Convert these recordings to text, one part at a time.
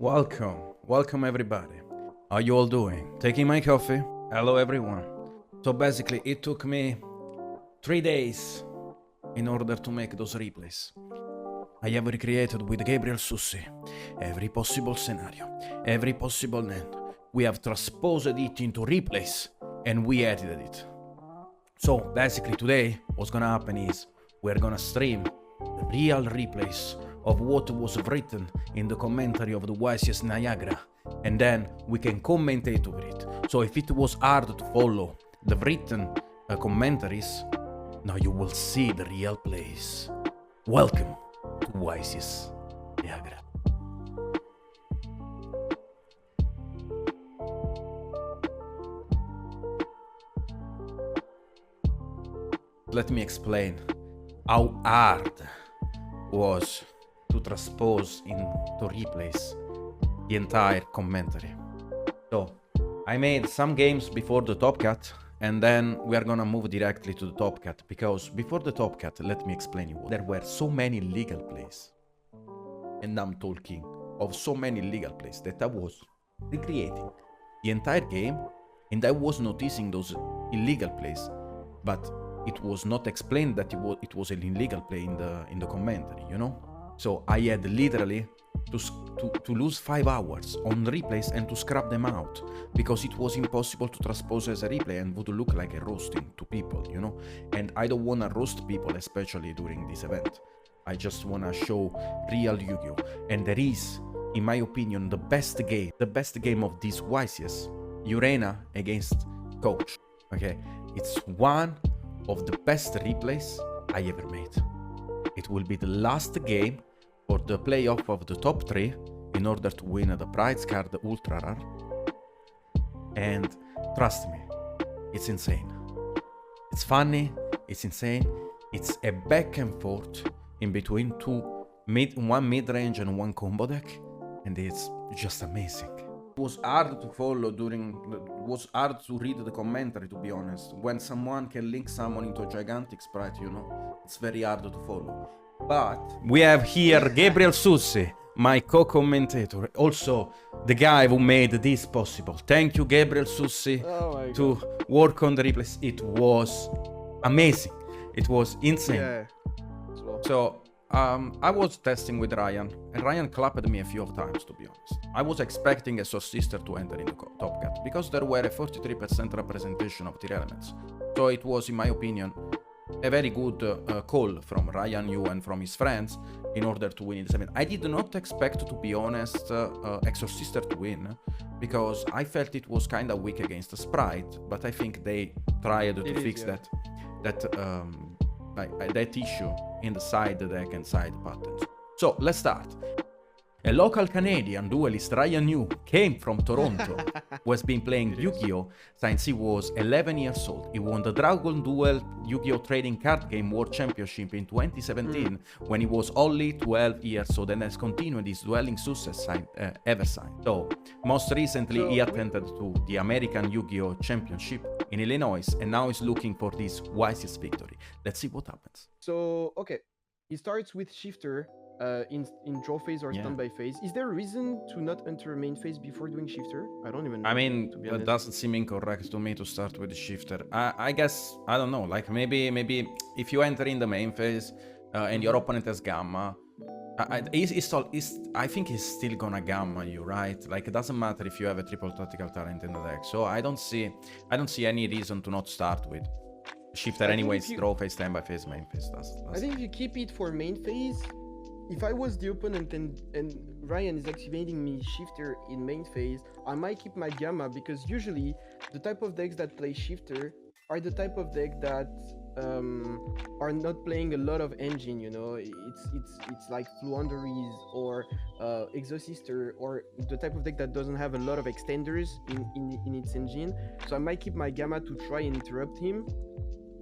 Welcome everybody. How you all doing? Taking my coffee? Hello everyone. So basically it took me 3 days in order to make those replays. I have recreated with Gabriel Sussi every possible scenario, every possible end. We have transposed it into replays and we edited it. So basically today what's gonna happen is we're gonna stream the real replays of what was written in the commentary of the YCS Niagara, and then we can commentate over it. So if it was hard to follow the written commentaries, now you will see the real plays. Welcome to YCS Niagara. Let me explain how hard was to transpose into replays the entire commentary. So I made some games before the Top Cut, and then we are gonna move directly to the Top Cut, because before the Top Cut, let me explain you, there were so many legal plays, and I'm talking of so many legal plays that I was recreating the entire game, and I was noticing those illegal plays, but it was not explained that it was an illegal play in the commentary, you know? So I had literally to lose 5 hours on replays and to scrap them out, because it was impossible to transpose as a replay and would look like a roasting to people, you know? And I don't wanna roast people, especially during this event. I just wanna show real Yu-Gi-Oh! And there is, in my opinion, the best game of this YCS, Urena against Coach, okay? It's one of the best replays I ever made. It will be the last game for the playoff of the top 3 in order to win the prize card Ultra Rare. And trust me, it's insane. It's funny, it's insane. It's a back and forth in between one mid-range and one combo deck, and it's just amazing. It was hard to follow it was hard to read the commentary, to be honest. When someone can link someone into a gigantic sprite, you know, it's very hard to follow. But we have here Gabriel Sussi, my co-commentator, also the guy who made this possible. Thank you, Gabriel Sussi, to work on the replays. It was amazing. It was insane. Yeah. So I was testing with Ryan, and Ryan clapped me a few times, to be honest. I was expecting a Soul Sister to enter in the Top Cut, because there were a 43% representation of tier elements. So it was, in my opinion, a very good call from Ryan Yu and from his friends in order to win this event. I did not expect, to be honest, Exorcister to win, because I felt it was kind of weak against the Sprite, but I think they tried to fix that issue in the side deck and side patterns. So let's start. A local Canadian duelist, Ryan Yu, came from Toronto, who has been playing Yu-Gi-Oh! Since he was 11 years old. He won the Dragon Duel Yu-Gi-Oh! Trading Card Game World Championship in 2017 when he was only 12 years old, and has continued his dueling success ever since. So, most recently he attended to the American Yu-Gi-Oh! Championship in Illinois, and now he's looking for this YCS victory. Let's see what happens. So, okay. He starts with Shifter in draw phase or standby phase. Is there a reason to not enter main phase before doing Shifter? I don't even know. I mean, it doesn't seem incorrect to me to start with the Shifter. I guess, I don't know, like maybe if you enter in the main phase and your opponent has Gamma, I think he's still gonna Gamma you, right? Like, it doesn't matter if you have a triple tactical talent in the deck. So I don't see any reason to not start with Shifter. Anyways, draw phase, standby phase, main phase. I think if you keep it for main phase, if I was the opponent and Ryan is activating me Shifter in main phase, I might keep my Gamma, because usually the type of decks that play Shifter are the type of deck that are not playing a lot of engine, you know. It's like Fluanderies or Exorcister, or the type of deck that doesn't have a lot of extenders in its engine. So I might keep my Gamma to try and interrupt him.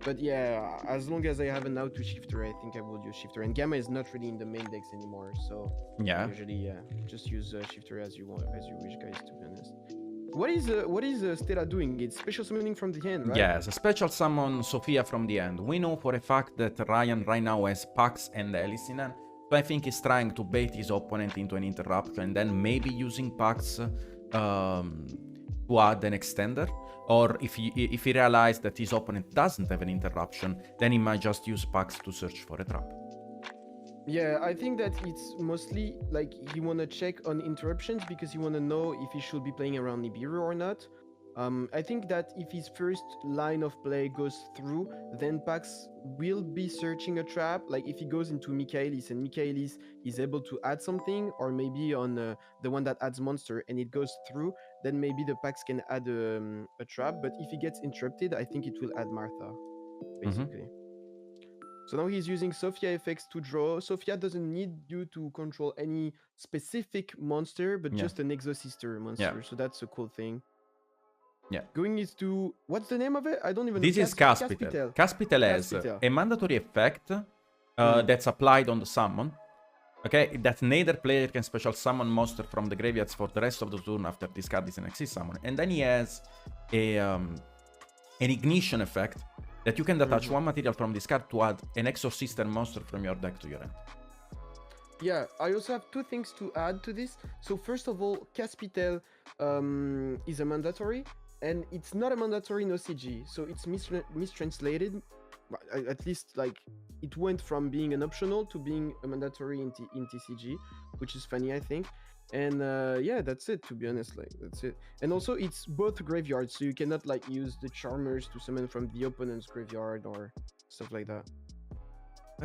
But yeah, as long as I have an out to Shifter, I think I will use Shifter. And Gamma is not really in the main decks anymore, so yeah, usually just use Shifter as you wish, guys. To be honest. What is Stella doing? It's special summoning from the hand, right? Yes, a special summon Sophia from the end. We know for a fact that Ryan right now has Pax and Alice in hand, So I think he's trying to bait his opponent into an interruption and then maybe using Pax to add an extender. Or if he realizes that his opponent doesn't have an interruption, then he might just use Pax to search for a trap. Yeah, I think that it's mostly like he wanna check on interruptions because he wanna know if he should be playing around Nibiru or not. I think that if his first line of play goes through, then Pax will be searching a trap. Like if he goes into Michaelis and Michaelis is able to add something, or maybe on the one that adds monster and it goes through, then maybe the Pax can add a trap. But if he gets interrupted, I think it will add Martha, basically. So now he's using Sophia effects to draw. Sophia doesn't need you to control any specific monster, but Yeah. just an Exosister monster. Yeah. So that's a cool thing. Yeah. Going into what's the name of it? I don't even This know. is Caspitel. Caspitel has Caspitel. a mandatory effect that's applied on the summon. Okay, that neither player can special summon monster from the graveyards for the rest of the turn after discard is an exist summon. And then he has an ignition effect that you can detach one material from discard to add an Exorcister monster from your deck to your end. Yeah, I also have two things to add to this. So first of all, Caspitel is a mandatory, and it's not a mandatory in OCG, so it's mistranslated. At least, like, it went from being an optional to being a mandatory in TCG, which is funny, I think. And yeah, that's it, to be honest. Like, that's it. And also, it's both graveyards, so you cannot like use the Charmers to summon from the opponent's graveyard or stuff like that.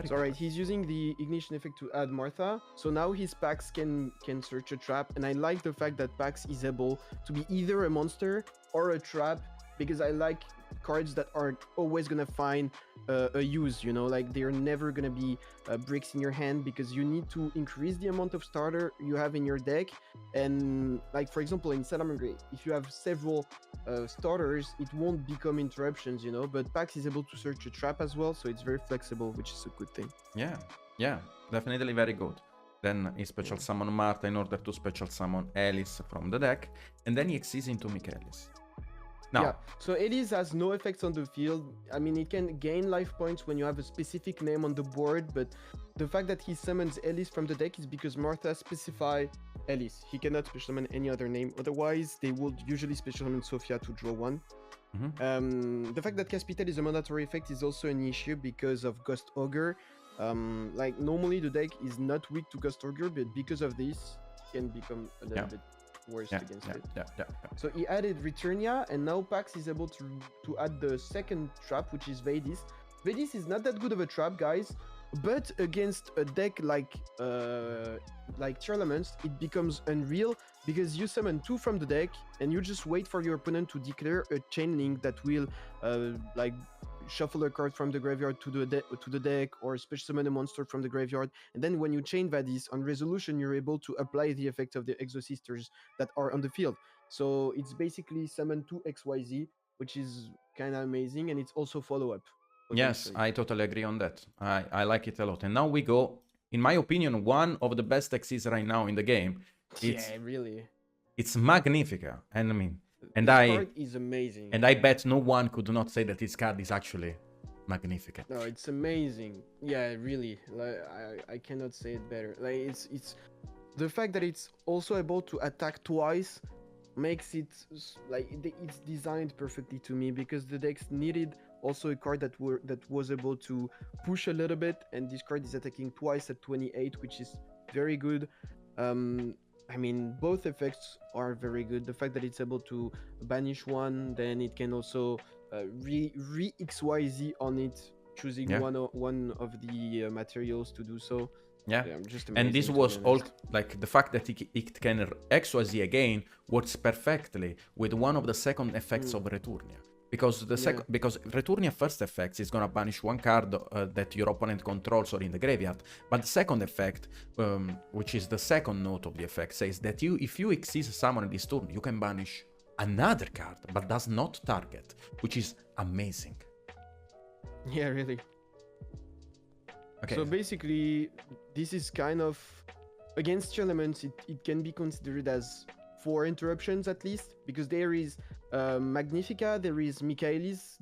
So alright, he's using the ignition effect to add Martha. So now his Pax can search a trap, and I like the fact that Pax is able to be either a monster or a trap, because I like cards that are always gonna find a use, you know, like they're never gonna be bricks in your hand, because you need to increase the amount of starter you have in your deck. And like, for example, in Salamangreat, if you have several starters, it won't become interruptions, you know, but Pax is able to search a trap as well, so it's very flexible, which is a good thing. Yeah, definitely very good. Then he special summon Martha in order to special summon Alice from the deck, and then he exceeds into Michaelis. Now, yeah, so Elise has no effects on the field. I mean, it can gain life points when you have a specific name on the board, but the fact that he summons Elise from the deck is because Martha specify Elise. He cannot special summon any other name. Otherwise, they would usually special summon Sophia to draw one. The fact that Caspitel is a mandatory effect is also an issue because of Ghost Ogre. Like, normally the deck is not weak to Ghost Ogre, but because of this, it can become a little bit worse against it. So he added Returnia, and now Pax is able to add the second trap, which is Vadis. Vadis is not that good of a trap, guys, but against a deck like Tearlaments, it becomes unreal, because you summon two from the deck and you just wait for your opponent to declare a chain link that will like shuffle a card from the graveyard to the deck, or special summon a monster from the graveyard, and then when you chain Vadis on resolution, you're able to apply the effect of the Exosisters that are on the field. So it's basically summon 2 XYZ, which is kind of amazing, and it's also follow-up. Yes, I totally agree on that. I like it a lot. And now we go, in my opinion, one of the best Xyz right now in the game. Really. It's Magnifica, and I mean, this card is amazing. And I bet no one could not say that this card is actually magnificent. No, it's amazing. Yeah, really. Like, I cannot say it better. Like, it's the fact that it's also able to attack twice makes it like it's designed perfectly to me, because the decks needed also a card that was able to push a little bit, and this card is attacking twice at 28, which is very good. I mean, both effects are very good. The fact that it's able to banish one, then it can also re-XYZ on it, choosing one of the materials to do so. Yeah, just amazing. And this was all, like, the fact that it can XYZ again works perfectly with one of the second effects of Returnia. Because because Returnia first effect is gonna banish one card that your opponent controls or in the graveyard, but the second effect, which is the second note of the effect, says that if you Xyz summon this turn, you can banish another card, but does not target, which is amazing. Yeah, really. Okay. So basically, this is kind of against Elements. It can be considered as 4 interruptions at least, because there is Magnifica, there is Michaelis,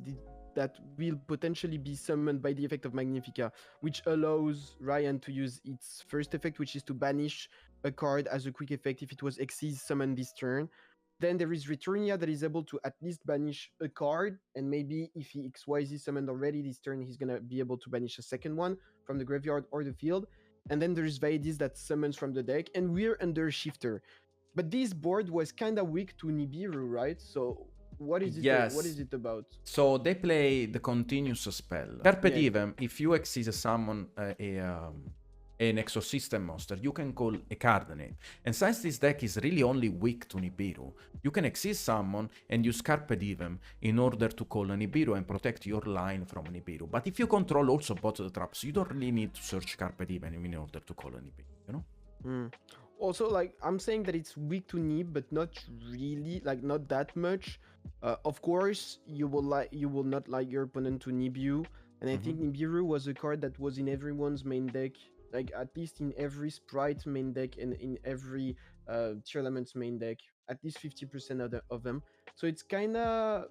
that will potentially be summoned by the effect of Magnifica, which allows Ryan to use its first effect, which is to banish a card as a quick effect if it was Xyz summoned this turn. Then there is Returnia that is able to at least banish a card, and maybe if he XYZ summoned already this turn, he's gonna be able to banish a second one from the graveyard or the field. And then there's Vaidis that summons from the deck, and we're under Shifter. But this board was kind of weak to Nibiru, right? So what is it? Yes. What is it about? So they play the continuous spell. Carpe Diem, if you exceed summon an Exosystem monster, you can call a card name. And since this deck is really only weak to Nibiru, you can exceed summon and use Carpe Diem in order to call a Nibiru and protect your line from Nibiru. But if you control also both the traps, you don't really need to search Carpe Diem in order to call a Nibiru, you know? Also, like, I'm saying that it's weak to Nib, but not really, like, not that much. Of course, you will not like your opponent to Nibiru, and I think Nibiru was a card that was in everyone's main deck, like at least in every Sprite main deck and in every Tier Elements main deck, at least 50% of them. So it's kind of,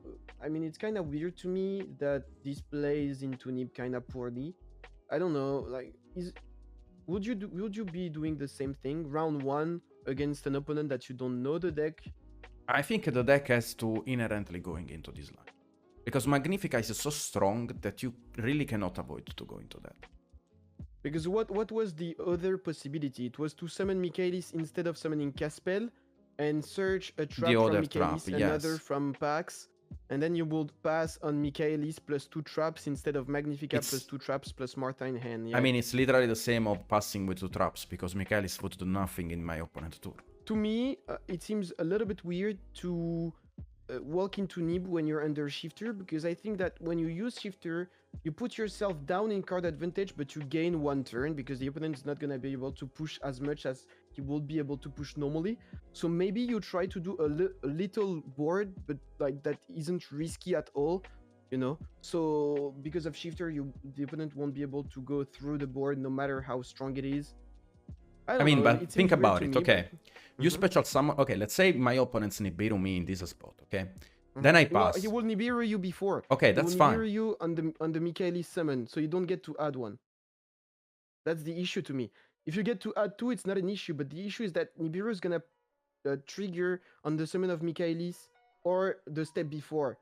I mean, it's kind of weird to me that this plays into Nib kind of poorly. I don't know, like, would you be doing the same thing round one against an opponent that you don't know the deck? I think the deck has to inherently going into this line. Because Magnifica is so strong that you really cannot avoid to go into that. Because what was the other possibility? It was to summon Michaelis instead of summoning Caspel, and search a trap from Michaelis, another from Pax, and then you would pass on Michaelis plus 2 traps instead of Magnifica plus 2 traps plus Martha in hand. Yeah. I mean, it's literally the same of passing with 2 traps, because Michaelis would do nothing in my opponent's turn. To me, it seems a little bit weird to walk into Nib when you're under Shifter, because I think that when you use Shifter, you put yourself down in card advantage, but you gain 1 turn because the opponent is not going to be able to push as much as he would be able to push normally. So maybe you try to do a little board, but like that isn't risky at all, you know? So because of Shifter, the opponent won't be able to go through the board no matter how strong it is. I mean, but think about it, okay? You special summon, okay, let's say my opponent's Nibiru me in this spot, okay? Then I pass. Well, he will Nibiru you before. Okay, that's fine. He will Nibiru you on the Michaelis summon, so you don't get to add one. That's the issue to me. If you get to add 2, it's not an issue, but the issue is that Nibiru is gonna trigger on the summon of Michaelis or the step before.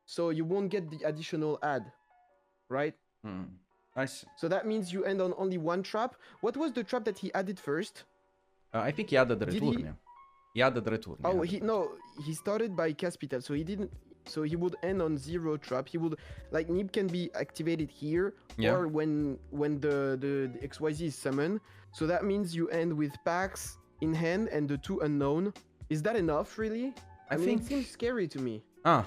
So you won't get the additional add, right? I see. So that means you end on only 1 trap. What was the trap that he added first? I think he added Returnia. He added Returnia. Oh, he started by Caspital, so he didn't. So he would end on 0 trap. He would, like, Nib can be activated here, or when the XYZ is summoned. So that means you end with Pax in hand and the 2 unknown. Is that enough, really? I mean, it seems scary to me. I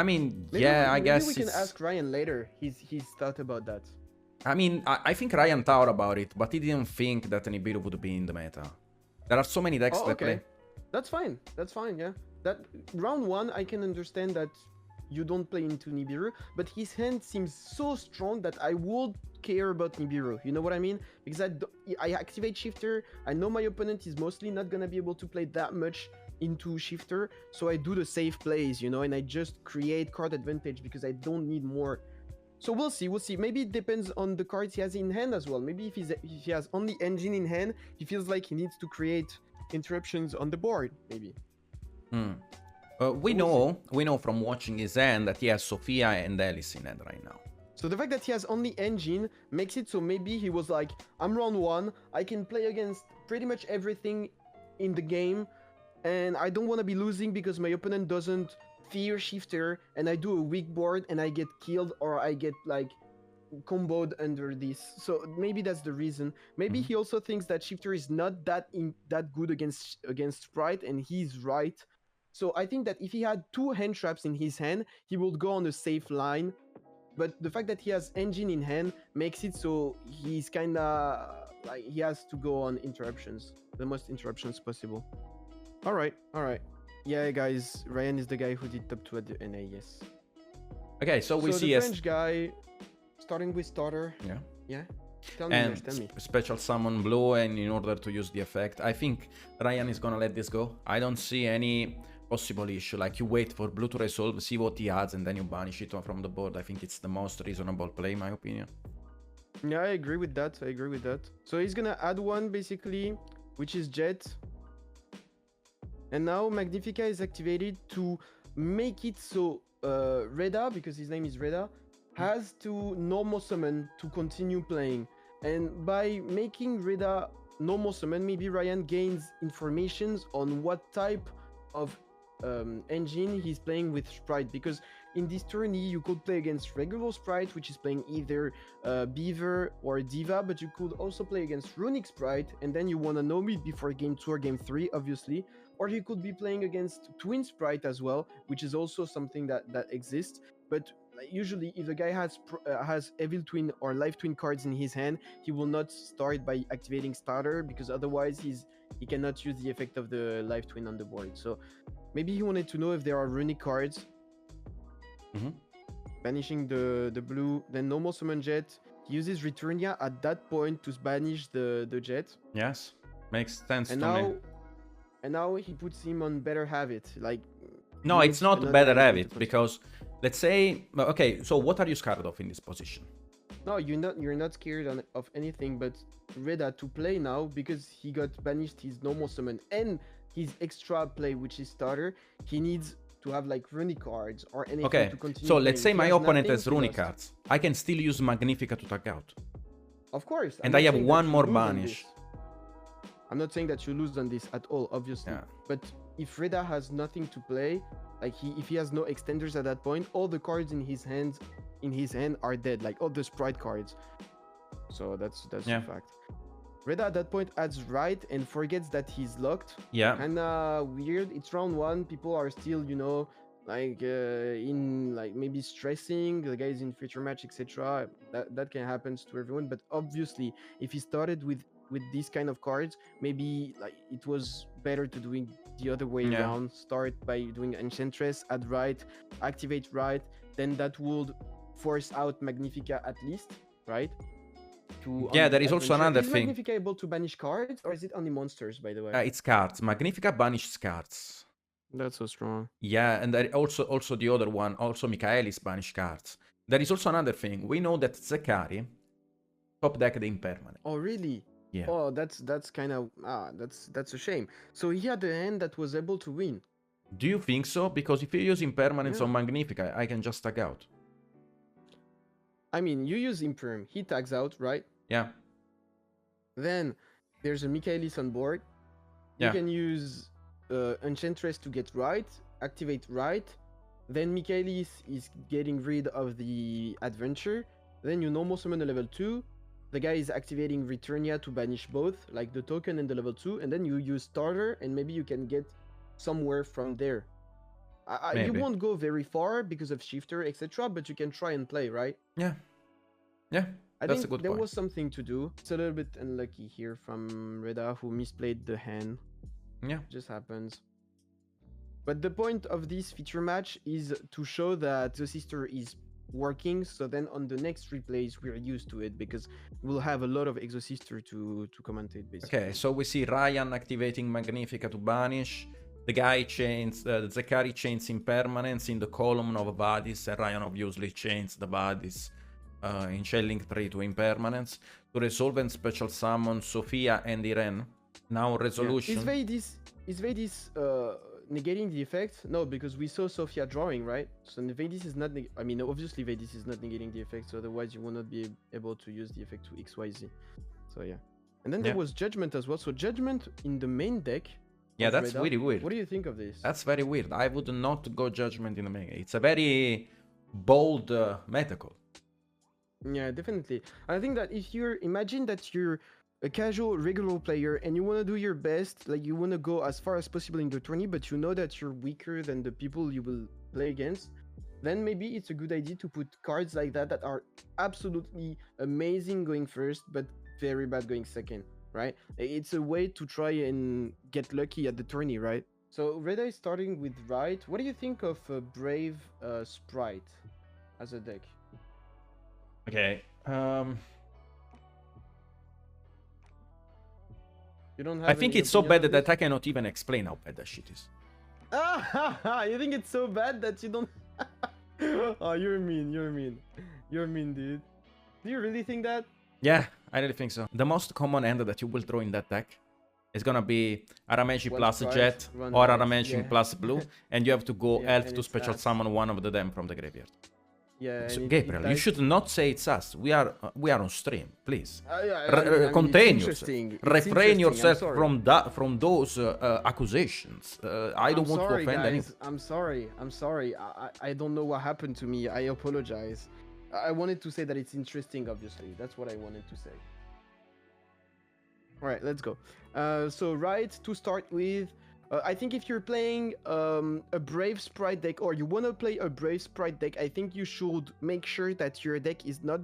mean, maybe I guess we can ask Ryan later. He's thought about that. I mean, I think Ryan thought about it, but he didn't think that Nibiru would be in the meta. There are so many decks that play. That's fine. That's fine, yeah. That round 1, I can understand that you don't play into Nibiru, but his hand seems so strong that I would care about Nibiru. You know what I mean? Because I activate Shifter. I know my opponent is mostly not gonna be able to play that much into Shifter, so I do the safe plays, you know, and I just create card advantage because I don't need more. So we'll see. Maybe it depends on the cards he has in hand as well. Maybe if he has only Engine in hand, he feels like he needs to create interruptions on the board, maybe. We know from watching his hand that he has Sophia and Alice in hand right now. So the fact that he has only Engine makes it so maybe he was like, I'm round 1, I can play against pretty much everything in the game, and I don't want to be losing because my opponent doesn't fear Shifter, and I do a weak board and I get killed, or I get like comboed under this. So maybe that's the reason. Maybe he also thinks that Shifter is not that good against Sprite, and he's right. So I think that if he had 2 hand traps in his hand, he would go on a safe line. But the fact that he has Engine in hand makes it so he's kind of like he has to go on interruptions, the most interruptions possible. All right. Yeah, guys, Ryan is the guy who did top 2 at the NA, yes. Okay, so we see the French guy, starting with starter. Yeah. Tell me. Special summon blue, and in order to use the effect, I think Ryan is gonna let this go. I don't see any possible issue. Like you wait for blue to resolve, see what he adds, and then you banish it from the board. I think it's the most reasonable play, in my opinion. Yeah, I agree with that. I agree with that. So he's gonna add one basically, which is Jet. And now Magnifica is activated to make it so Reda, because his name is Reda, has to normal summon to continue playing. And by making Reda normal summon, maybe Ryan gains informations on what type of engine he's playing with Sprite, because in this tourney you could play against regular Sprite, which is playing either Beaver or Diva, but you could also play against Runic Sprite, and then you want to know it before game 2 or game 3, obviously. Or you could be playing against Twin Sprite as well, which is also something that exists. But usually, if the guy has Evil Twin or Life Twin cards in his hand, he will not start by activating Starter, because otherwise he cannot use the effect of the Life Twin on the board. So maybe he wanted to know if there are runic cards. Banishing the blue, then normal summon Jet. He uses Returnia at that point to banish the Jet. Yes, makes sense and to now, me. And now he puts him on Better Habit. Like, no, it's not Better Habit, because let's say, okay, so what are you scared of in this position? No, you're not scared of anything, but Reda to play now, because he got banished his normal summon and his extra play, which is Starter. He needs to have like runic cards or anything to continue. So let's say playing. my opponent has runic cards. I can still use Magnifica to tag out. Of course. And I have one more banish. I'm not saying that you lose on this at all, obviously. Yeah. But if Reda has nothing to play, like if he has no extenders at that point, all the cards in his hand are dead, like all the Sprite cards. So that's a fact. Reda at that point adds Right and forgets that he's locked. Yeah. Kinda weird. It's round 1. People are still, like in like maybe stressing. The guys in future match, etc. That can happen to everyone. But obviously, if he started with these kind of cards, maybe like it was better to doing the other way around. Start by doing Enchantress, add Right, activate Right, then that would force out Magnifica at least, right? There is also another thing. Is Magnifica able to banish cards, or is it only monsters, by the way? It's cards. Magnifica banishes cards. That's so strong. Yeah, and there also the other one, also Michaelis banish cards. There is also another thing. We know that Zekari top deck the impermanent. Oh, really? Yeah. Oh, that's kind of that's a shame. So he had a hand that was able to win. Do you think so? Because if you use impermanence on Magnifica, I can just tag out. I mean, you use Imperm, he tags out, right? Yeah. Then there's a Michaelis on board. You can use Enchantress to get Right, activate Right. Then Michaelis is getting rid of the Adventure. Then you normal summon a level 2. The guy is activating Returnia to banish both, like the token and the level 2. And then you use Starter, and maybe you can get somewhere from there. You won't go very far because of Shifter, etc. But you can try and play, right? Yeah. Yeah. I That's think a good there point. was something to do. It's a little bit unlucky here from Reda, who misplayed the hand. Yeah. Just happens. But the point of this feature match is to show that the sister is working, so then on the next replays we're used to it, because we'll have a lot of Exosister to commentate, basically. Okay, so we see Ryan activating Magnifica to banish. The guy chains, Zekari chains Impermanence in the column of Vadis, and Ryan obviously chains the Vadis in Shelling 3 to Impermanence. To resolve and special summon Sophia and Irene. Now resolution. Is Vadis negating the effect? No, because we saw Sophia drawing, right? So Vadis is not, I mean, obviously Vadis is not negating the effect, so otherwise you will not be able to use the effect to XYZ. So yeah. And then there was Judgment as well. So Judgment in the main deck. Yeah, that's really weird. What do you think of this? That's very weird. I would not go Judgment in the main. It's a very bold meta call. Yeah, definitely. I think that if you're, imagine that you're a casual regular player and you want to do your best, like you want to go as far as possible in the tourney, but you know that you're weaker than the people you will play against, then maybe it's a good idea to put cards like that are absolutely amazing going first, but very bad going second, right? It's a way to try and get lucky at the tourney, right? So Reda is starting with Right. What do you think of Brave Sprite as a deck? Okay. You don't have I think it's so bad that I cannot even explain how bad that shit is. You think it's so bad that you don't... Oh, you're mean, you're mean. You're mean, dude. Do you really think that? Yeah, I really think so. The most common end that you will throw in that deck is gonna be Arameji One plus sprite, Jet run or eyes, Arameji yeah. plus Blue, and you have to go Yeah, Elf and to it's special us. summon one of them from the graveyard. Yeah, So, and Gabriel, you dies. should not say it's us. We are on stream, please. I mean, Contain it's yourself. interesting. It's Refrain interesting, I'm yourself sorry. from those accusations. I don't I'm want to sorry, offend anyone. guys. I'm sorry. I'm sorry. I don't know what happened to me. I apologize. I wanted to say that it's interesting, obviously. That's what I wanted to say. All right, let's go. So, right, to start with, I think if you're playing a Brave Sprite deck or you want to play a Brave Sprite deck, I think you should make sure that your deck is not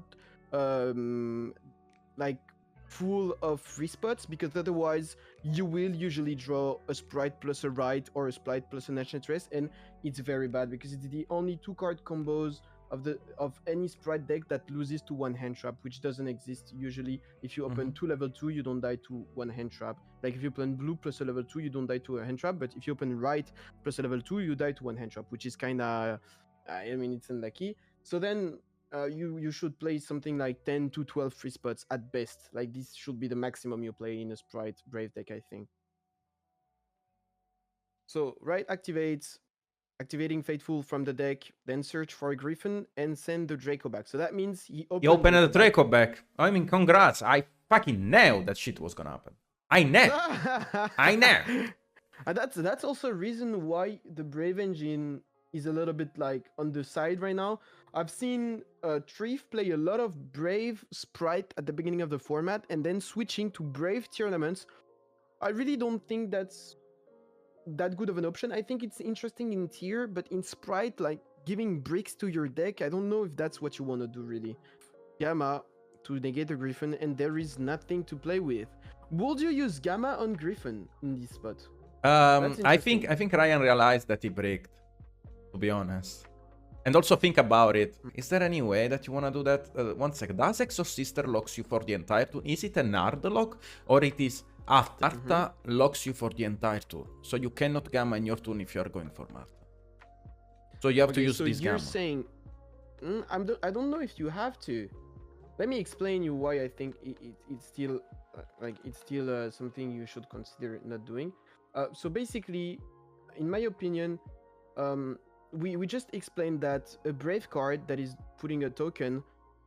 like full of free spots, because otherwise you will usually draw a Sprite plus a Right or a Sprite plus an Enchantress, and it's very bad because it's the only 2-card combos of any Sprite deck that loses to one hand trap, which doesn't exist usually. If you open 2 level 2, you don't die to one hand trap. Like if you open blue plus a level 2, you don't die to a hand trap, but if you open right plus a level 2, you die to one hand trap, which is kind of, I mean, it's unlucky. So then you should play something like 10 to 12 free spots at best. Like this should be the maximum you play in a Sprite Brave deck, I think. So right activates, activating Faithful from the deck, then search for a Griffin and send the Draco back. So that means he You opened the Draco back. I mean, congrats. I fucking knew that shit was gonna happen. I know. I know. And that's also a reason why the Brave engine is a little bit like on the side right now. I've seen Treef play a lot of Brave Sprite at the beginning of the format and then switching to Brave tournaments. I really don't think that's that good of an option. I think it's interesting in tier, but in Sprite, like giving bricks to your deck, I don't know if that's what you want to do really. Gamma to negate the Griffin, and there is nothing to play with. Would you use Gamma on Griffin in this spot? I think Ryan realized that he bricked, to be honest. And also think about it. Is there any way that you want to do that? One second. Does Exos Sister locks you for the entire tour? Is it an hard lock or it is after? Marta locks you for the entire tour. So you cannot Gamma in your turn if you are going for Marta. So you have to use this Gamma. So you're saying... I don't know if you have to. Let me explain you why I think it's still something you should consider not doing. So basically, in my opinion, we just explained that a Brave card that is putting a token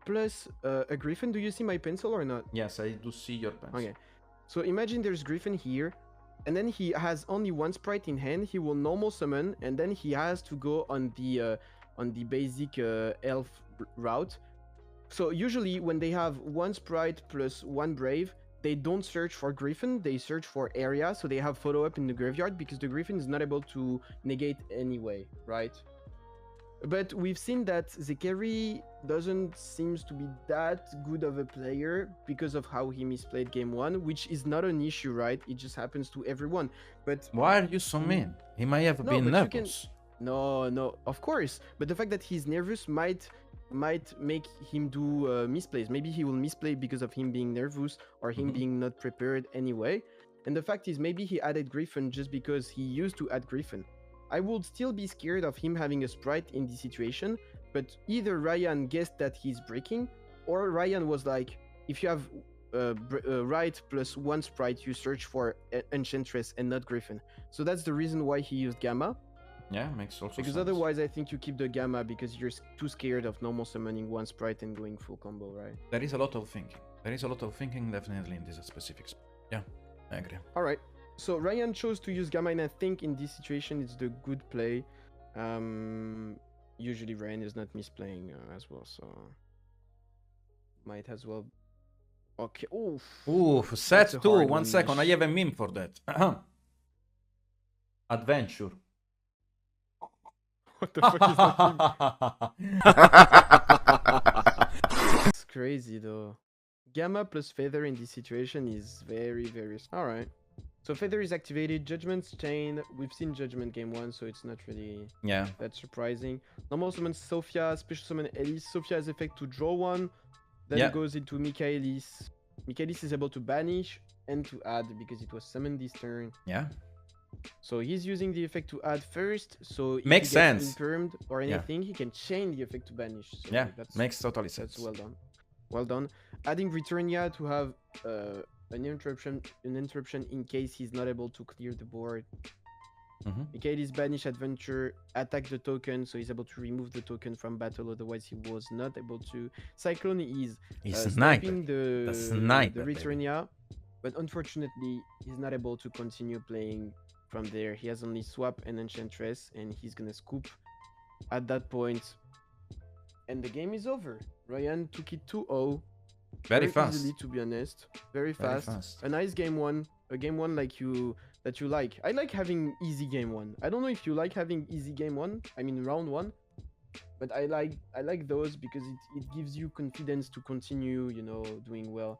plus a Griffin. Do you see my pencil or not? Yes, I do see your pencil. Okay. So imagine there's Griffin here, and then he has only one Sprite in hand. He will normal summon, and then he has to go on the basic elf route. So usually when they have one Sprite plus one Brave, they don't search for Griffin, they search for area, so they have follow-up in the graveyard because the Griffin is not able to negate anyway, right? But we've seen that Zekeri doesn't seems to be that good of a player because of how he misplayed game 1, which is not an issue, right? It just happens to everyone. But why are you so mean? He might have been nervous. No, of course. But the fact that he's nervous might make him do misplays. Maybe he will misplay because of him being nervous or him being not prepared anyway. And the fact is, maybe he added Griffin just because he used to add Griffin. I would still be scared of him having a Sprite in this situation, but either Ryan guessed that he's breaking, or Ryan was like, if you have Right plus one Sprite, you search for Enchantress and not Griffin. So that's the reason why he used Gamma. Yeah, makes also because sense. Otherwise I think you keep the Gamma because you're too scared of normal summoning one Sprite and going full combo, right? There is a lot of thinking. There is a lot of thinking definitely in this specific spot. Yeah, I agree. Alright, so Ryan chose to use Gamma, and I think in this situation it's the good play. Usually Ryan is not misplaying as well, so might as well. Okay, oof, set 2, 1 second, I have a meme for that. Adventure. What the fuck is that? It's crazy though. Gamma plus Feather in this situation is very, very... Alright. So Feather is activated, Judgment's Chain. We've seen Judgment game 1, so it's not really that surprising. Normal summon Sophia, special summon Elise. Sophia has effect to draw one. Then it goes into Michaelis. Michaelis is able to banish and to add because it was summoned this turn. Yeah. So he's using the effect to add first. So if Makes he gets sense. impermed or Yeah. anything, he can chain the effect to banish. So Yeah, that's makes totally sense. well done. Well done. Adding Returnia to have an interruption in case he's not able to clear the board. Michaelis banish adventure, attack the token, so he's able to remove the token from battle. Otherwise, he was not able to. Cyclone is sniping the Returnia, but unfortunately, he's not able to continue playing from there. He has only swap and enchantress, and he's gonna scoop at that point, and the game is over. Ryan took it 2-0. Very fast. Easily, to be honest. Very fast. A nice game one. A game one like you like. I like having easy game one. I don't know if you like having easy game one. I mean round one. But I like those because it gives you confidence to continue, you know, doing well.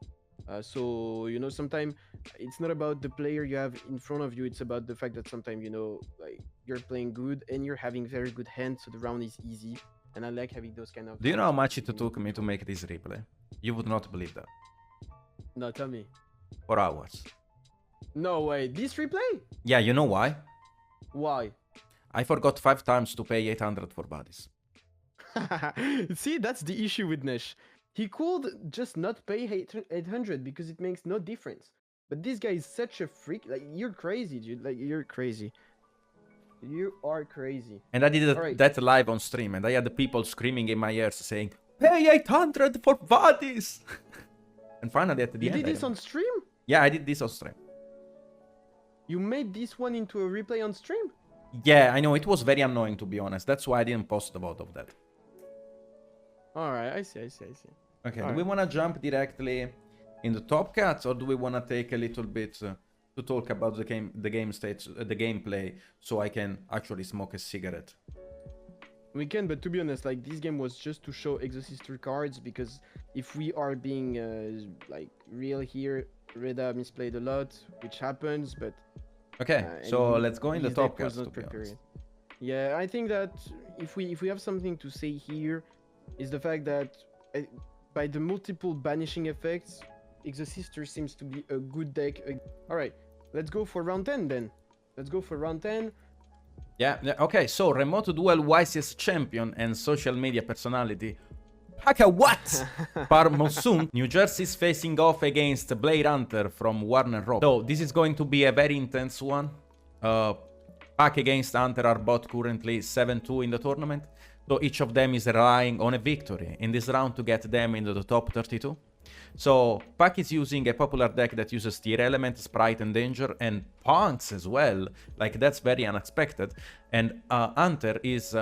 So you know, sometimes it's not about the player you have in front of you. It's about the fact that sometimes, you know, like you're playing good and you're having very good hands, so the round is easy. And I like having those kind of. Do you know how much it took me to make this replay? You would not believe that. No, tell me. 4 hours. No way. This replay? Yeah, you know why? Why? I forgot 5 times to pay 800 for bodies. See, that's the issue with Nesh. He could just not pay 800 because it makes no difference. But this guy is such a freak. Like, you're crazy, dude. Like, you're crazy. You are crazy. And I did that live on stream, and I had the people screaming in my ears saying, "Pay 800 for bodies!" And finally at the end... You did this on stream? Yeah, I did this on stream. You made this one into a replay on stream? Yeah, I know. It was very annoying, to be honest. That's why I didn't post about of that. Alright, I see. Okay, do we want to jump directly in the top cuts, or do we want to take a little bit to talk about the game stage, the gameplay, so I can actually smoke a cigarette? We can, but to be honest, like, this game was just to show Exosister cards, because if we are being like real here, Reda misplayed a lot, which happens, but okay, so let's go in the top cuts, to be honest. Yeah, I think that if we have something to say here, is the fact that by the multiple banishing effects, Exosister seems to be a good deck. Alright, let's go for round 10 then. Let's go for round 10. Yeah, okay, so remote duel YCS champion and social media personality Haka what? Parmosun, New Jersey is facing off against Blade Hunter from Warner Rock. So this is going to be a very intense one. Pack against Hunter are both currently 7-2 in the tournament. So each of them is relying on a victory in this round to get them into the top 32. So Pack is using a popular deck that uses Tier Element, Sprite and Danger, and Punks as well. Like, that's very unexpected. And Hunter is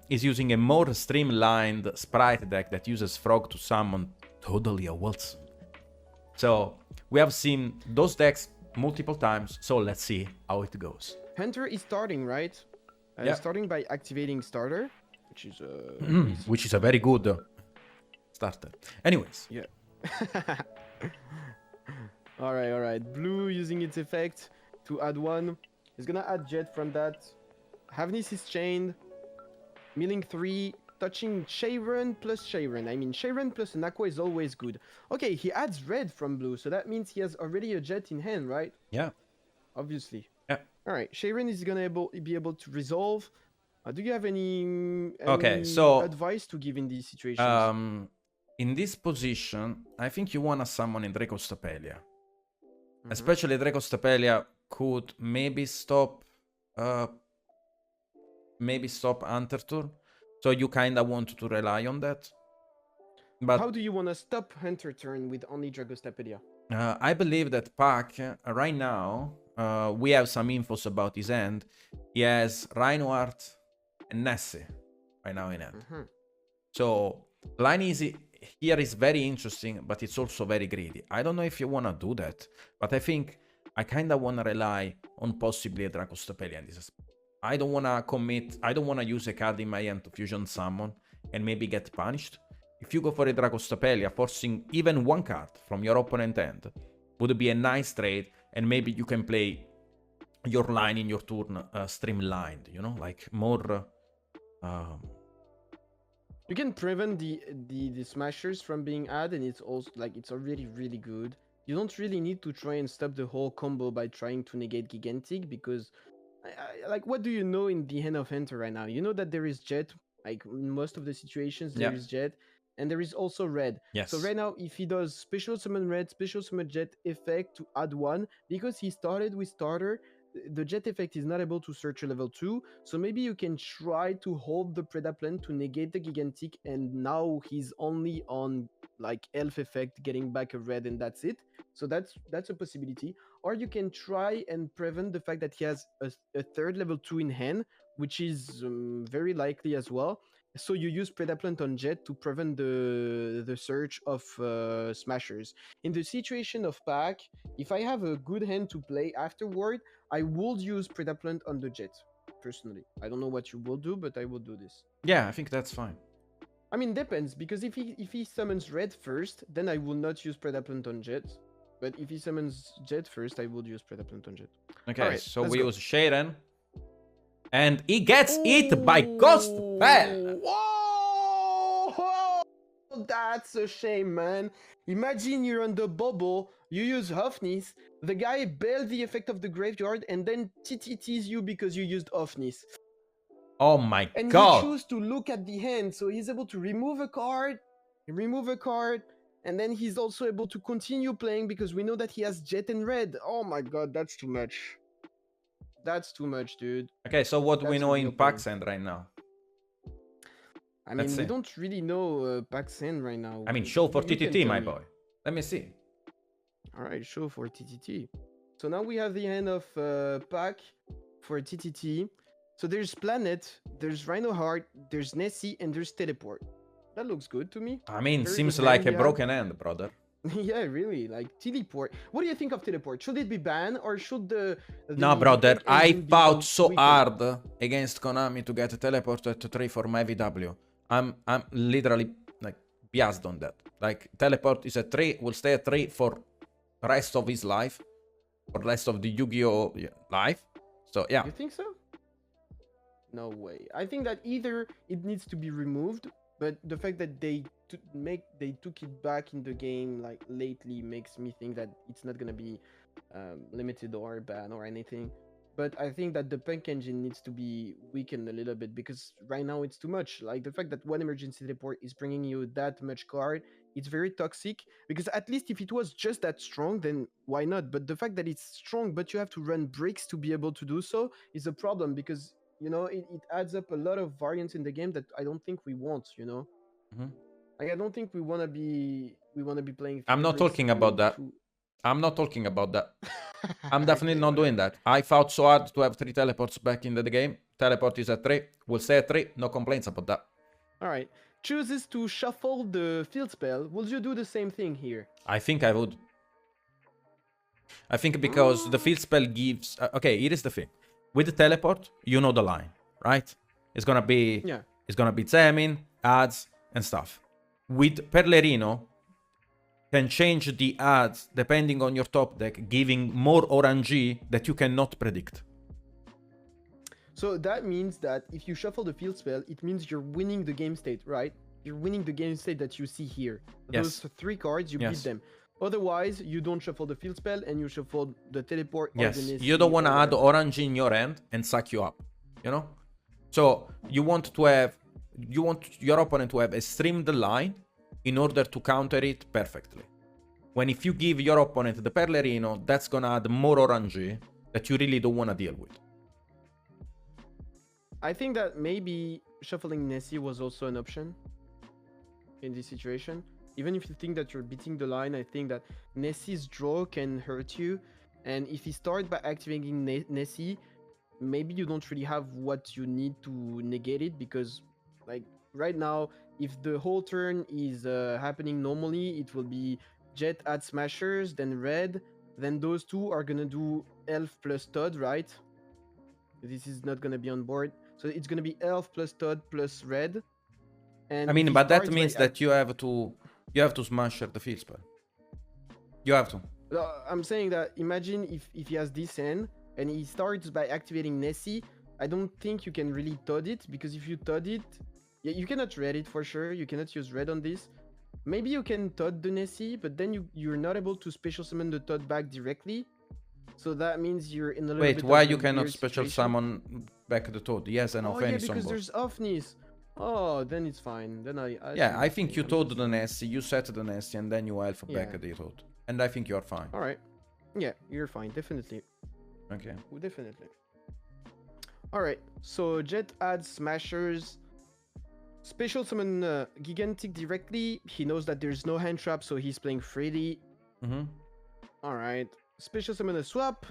using a more streamlined Sprite deck that uses Frog to summon totally a Wilson. So we have seen those decks multiple times, so let's see how it goes. Hunter is starting, right? Yeah. Starting by activating starter, which is which is a very good starter. Anyways. Yeah. all right. Blue using its effect to add one. He's gonna add Jet from that. Havnis is chained. Milling 3. Touching Sharon plus Sharon. I mean, Sharon plus an Aqua is always good. Okay, he adds red from blue, so that means he has already a Jet in hand, right? Yeah. Obviously. Yeah. All right, Sharon is gonna be able to resolve. Do you have any advice to give in these situations? In this position, I think you want to summon in Dracostapelia. Especially Dracostapelia could maybe stop Hunter turn. So you kind of want to rely on that. But how do you want to stop Hunter turn with only Dragostapelia? I believe that Pac, right now, we have some infos about his end. He has Reinhardt and Nessie right now in hand. So line easy here is very interesting, but it's also very greedy. I don't know if you want to do that, but I think I kind of want to rely on possibly a Dracostapelia in this. I don't want to commit, I don't want to use a card in my hand to fusion summon and maybe get punished. If you go for a Dracostapelia, forcing even one card from your opponent hand would be a nice trade, and maybe you can play your line in your turn streamlined, you know, like more... You can prevent the smashers from being added, and it's also like it's already really good. you don't really need to try and stop the whole combo by trying to negate Gigantic because, like, what do you know in the hand of Enter right now? You know that there is Jet. Like in most of the situations, there Yeah. is Jet, and there is also Red. So Yes. right now, if he does special summon Red, special summon Jet effect to add one, because he started with starter, the Jet effect is not able to search a level 2. So maybe you can try to hold the Predaplan to negate the Gigantic, and now he's only on like Elf effect, getting back a red, and that's it. So that's a possibility. Or you can try and prevent the fact that he has a third level 2 in hand, which is very likely as well. So you use Predaplant on Jet to prevent the search of Smashers. In the situation of Pack, if I have a good hand to play afterward, I would use Predaplant on the Jet, personally. I don't know what you will do, but I will do this. Yeah, I think that's fine. I mean, depends, because if he summons Red first, then I will not use Predaplant on Jet. But if he summons Jet first, I would use Predaplant on Jet. Okay, Alright, so let's we go. use Shaden. And he gets it by Ghost Spell. Whoa! That's a shame, man. Imagine you're on the bubble, you use Hofnis, the guy bailed the effect of the graveyard, and then TTTs you because you used Hofnis. Oh my And god. he chose to look at the hand, so he's able to remove a card, and then he's also able to continue playing because we know that he has Jet and Red. Oh my god, that's too much. That's too much, dude. Okay, so what do we That's a know real in pain. Pax End right now? I Let's mean, we see. don't really know Paxen right now. I mean, show for You can TTT, tell my me. boy. Let me see. Alright, show for TTT. So now we have the hand of Pack for TTT. So there's Planet, there's Rhino Heart, there's Nessie, and there's Teleport. That looks good to me. I mean, Very seems good like hand a you have. broken end, brother. Yeah, really. Like Teleport. What do you think of Teleport? Should it be banned or should the No, brother, pink I engine fought become so weaker? hard against Konami to get a teleport at 3 for my VW. I'm literally like biased on that. Like teleport is at 3, will stay at 3 for the rest of his life, for the rest of the Yu-Gi-Oh life. So yeah, You think so? No way. I think that either it needs to be removed, but the fact that they took it back in the game like lately makes me think that it's not gonna be limited or banned or anything. But I think that the punk engine needs to be weakened a little bit because right now it's too much. Like the fact that one emergency report is bringing you that much card, it's very toxic. Because at least if it was just that strong, then why not? But the fact that it's strong, but you have to run bricks to be able to do so is a problem because it adds up a lot of variance in the game that I don't think we want. Mhm. Like I don't think we wanna be playing. I'm not talking about that. I'm not talking about that. I'm definitely Okay, not doing whatever. that. I fought so hard to have 3 teleports back in the game. Teleport is at 3. We'll stay at 3. No complaints about that. All right. Chooses to shuffle the field spell. Will you do the same thing here? I think I would. I think because the field spell gives... okay, here is the thing. With the teleport, you know the line, right? It's gonna be... Yeah. It's gonna be Zemin, ads, and stuff. With Perlerino, can change the ads depending on your top deck, giving more RNG that you cannot predict. So that means that if you shuffle the field spell, it means you're winning the game state, right? You're winning the game state that you see here. Yes. Those 3 cards, you Yes. beat them. Otherwise, you don't shuffle the field spell and you shuffle the teleport. Yes, or the you don't want to add whatever. orange in your end and suck you up, you know? So you want your opponent to have a streamed line in order to counter it perfectly. When if you give your opponent the Perlerino, that's gonna add more orange that you really don't want to deal with. I think that maybe shuffling Nessie was also an option in this situation. Even if you think that you're beating the line, I think that Nessie's draw can hurt you. And if you start by activating Nessie, maybe you don't really have what you need to negate it because, like, right now, if the whole turn is happening normally, it will be Jet add Smashers, then Red, then those two are gonna do Elf plus Todd, right? This is not gonna be on board. So it's gonna be Elf plus Todd plus Red. And I mean, but that means that you have to smash the field spell. You have to. I'm saying that imagine if he has this hand and he starts by activating Nessie, I don't think you can really Todd it because if you Todd it, yeah, you cannot red it for sure. You cannot use red on this. maybe you can Todd the Nessie, but then you're not able to special summon the Todd back directly. So that means you're in a little Wait, bit why of you a cannot weird special situation. summon back the Toad? Yes, and Oh yeah, Ophenis on because board. there's Offnis. Oh, then it's fine. Then Yeah, I think okay, you I'm Toad just the wrong. Nessie, you set the Nessie, and then you Elf back Yeah. the Toad. And I think you're fine. All right. Yeah, you're fine. Definitely. Okay. Definitely. All right. So Jet adds Smashers. Special summon Gigantic directly. He knows that there's no hand trap, so he's playing freely. Mm-hmm. All right. Special summon a Swap.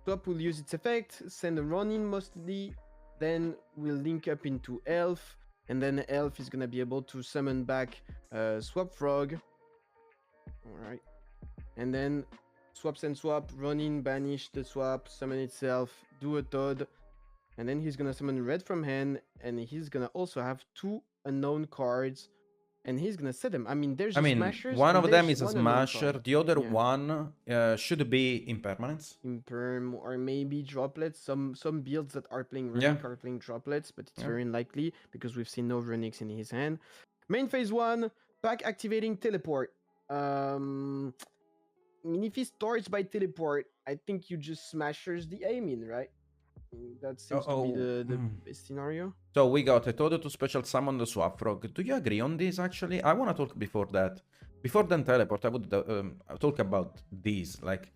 Swap will use its effect, send a run-in mostly. Then we'll link up into Elf, and then Elf is gonna be able to summon back Swap Frog. All right. And then swap, send, swap, run in, banish the swap, summon itself, do a Toad, and then he's gonna summon red from hand, and he's gonna also have 2 unknown cards, and he's gonna set them. I mean, there's I a mean, Smashers, one and of them there's is a one unknown Smasher, card. the other Yeah. one should be Impermanence. Imperm or maybe droplets. Some builds that are playing Yeah. Runic are playing droplets, but it's Yeah. very unlikely because we've seen no Runics in his hand. Main phase 1, pack activating teleport. I mean, if he starts by teleport, I think you just smashers the aiming, right? That seems to be the best scenario. So we got a Toad to special summon the Swap Frog. Do you agree on this, actually? I want to talk before that. Before then teleport, I would talk about these. Like,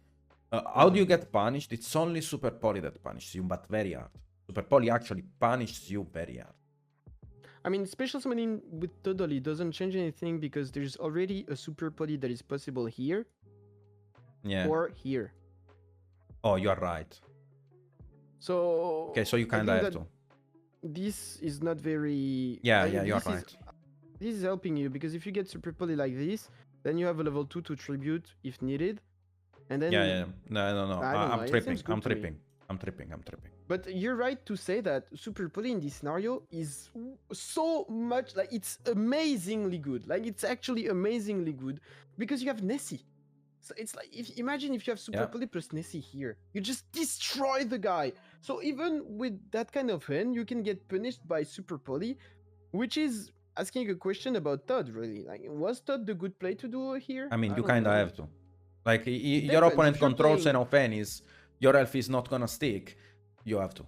how do you get punished? It's only Super Poly that punishes you, but very hard. Super Poly actually punishes you very hard. I mean, special summoning with Totally doesn't change anything because there's already a super poly that is possible here Yeah. or here. Oh, you are right. So Okay, so you kind of have to. This is not very. Yeah, you're this right. This is helping you because if you get super poly like this, then you have a level 2 to tribute if needed, and then Yeah. No. I don't know, I'm it tripping. seems good I'm to me. tripping. I'm tripping. But you're right to say that super poly in this scenario is so much like it's amazingly good. Like it's actually amazingly good because you have Nessie. So it's like imagine if you have super poly plus Nessie here, you just destroy the guy. So even with that kind of hand, you can get punished by super poly, which is asking a question about Todd. Really, like was Todd the good play to do here? I mean, I you don't kind of know. have to. Like, your Depends, opponent if you're controls playing- an Ophenis, your elf is not gonna stick. You have to.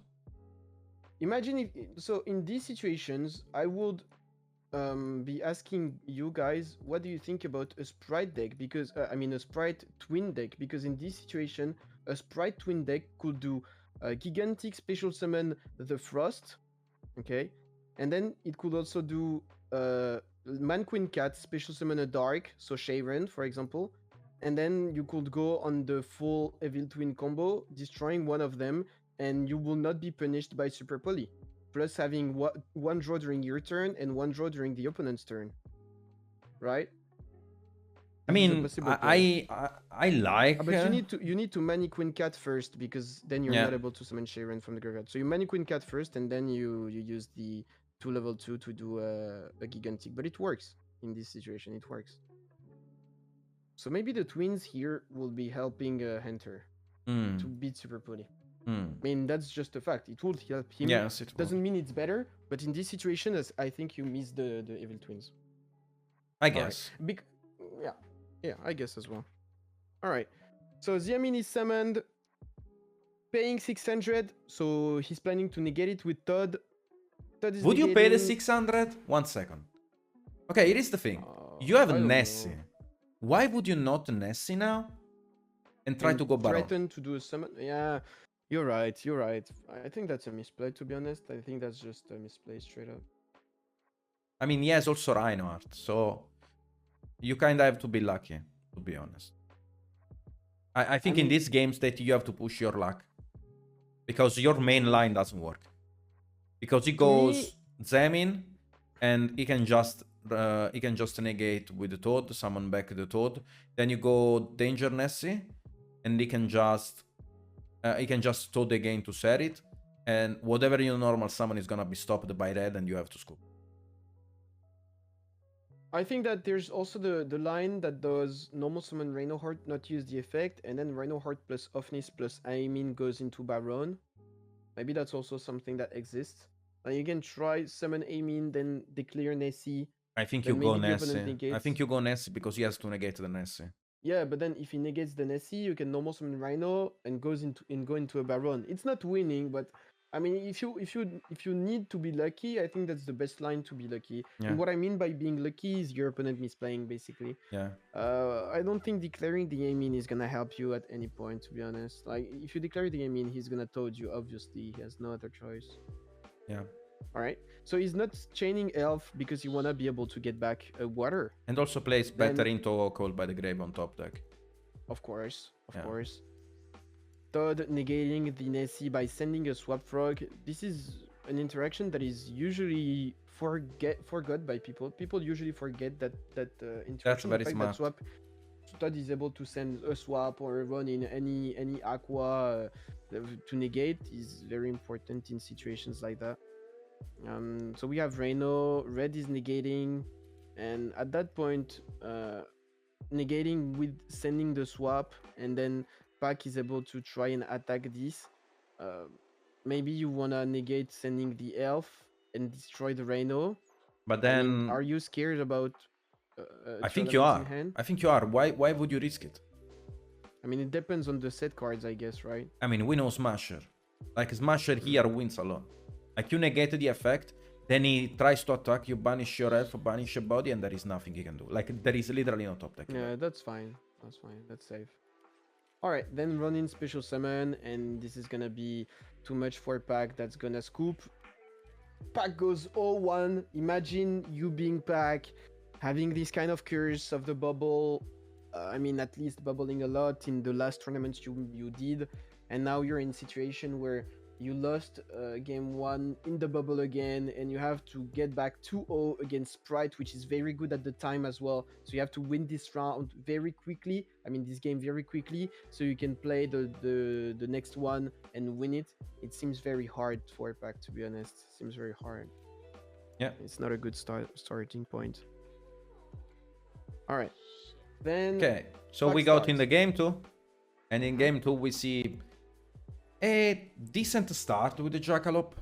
Imagine if so in these situations, I would be asking you guys, what do you think about a sprite deck? Because I mean a sprite twin deck. Because in this situation, a sprite twin deck could do a gigantic special summon the Frost, okay, and then it could also do Man Queen Cat special summon a Dark, so Sharon for example, and then you could go on the full Evil Twin combo, destroying one of them, and you will not be punished by Super Poly. Plus having one draw during your turn and one draw during the opponent's turn. Right? I mean, I like. But you need to Mani Queen Cat first because then you're not able to summon Sharon from the graveyard. So you Mani Queen Cat first and then you use the 2 level 2 to do a gigantic. But it works in this situation. It works. So maybe the twins here will be helping Hunter to beat Super Poly. I mean, that's just a fact. It would help him. Yes, it doesn't mean it's better, but in this situation, I think you miss the Evil Twins. I guess. Right. Yeah, I guess as well. All right. So Xiamin is summoned, paying 600. So he's planning to negate it with Todd. Would you pay the 600? 1 second. Okay, here is the thing. You have Nessie. Why would you not Nessie now? And try to go Baron? Threaten to do a summon? Yeah. You're right. I think that's a misplay, to be honest. I think that's just a misplay straight up. I mean, he has also Reinhardt, so you kind of have to be lucky, to be honest. I think in these games that you have to push your luck. Because your main line doesn't work. Because he goes Zemin, and he can just negate with the Toad, summon back the Toad. Then you go Danger Nessie, and he can just Toad again to set it, and whatever your normal summon is gonna be stopped by red, and you have to scoop. I think that there's also the line that does normal summon Rhinoheart, not use the effect, and then Rhinoheart plus Offnis plus Aimin goes into Baron. Maybe that's also something that exists. You can try summon Aimin, then declare Nessie, I think you then go maybe the opponent Nessie. I negates. think you go Nessie because he has to negate the Nessie. Yeah, but then if he negates the Nessie, you can normal summon Rhino and go into a Baron. It's not winning, but I mean, if you need to be lucky, I think that's the best line to be lucky. Yeah. And what I mean by being lucky is your opponent misplaying, basically. Yeah. I don't think declaring the game in is gonna help you at any point, to be honest. Like, if you declare the game in, he's gonna toad you. Obviously, he has no other choice. Yeah. All right. So he's not chaining Elf because he wanna be able to get back water. And also plays better into Called by the Grave on top deck. Of course, of Yeah. course. Todd negating the Nessie by sending a swap frog. This is an interaction that is usually forgot by people. People usually forget that interaction. That's very the fact smart. that swap Todd is able to send a swap or a run in any aqua to negate is very important in situations like that. So we have Reno. Red is negating, and at that point, negating with sending the swap, and then Pack is able to try and attack this. Maybe you wanna negate sending the elf and destroy the Rhino. But I then mean, are you scared about? I think you elements are. in hand? I think you are. Why would you risk it? I mean, it depends on the set cards, I guess, right? I mean, we know Smasher. Like Smasher here wins a lot. Like you negate the effect, then he tries to attack you, banish your elf, banish your body, and there is nothing he can do. Like there is literally no top deck. Yeah, that's fine. That's fine. That's safe. All right, then run in special summon, and this is gonna be too much for Pack. That's gonna scoop. Pack goes 0-1. Imagine you being Pack, having this kind of curse of the bubble. I mean, at least bubbling a lot in the last tournaments you did, and now you're in a situation where you lost game 1 in the bubble again, and you have to get back 2-0 against Sprite, which is very good at the time as well. So you have to win this round very quickly. I mean, this game very quickly, so you can play the next one and win it. It seems very hard for Pack, to be honest. It seems very hard. Yeah. It's not a good starting point. All right. Then Okay, so Pack we got in starts. the game 2, and in game 2 we see a decent start with the Jackalope.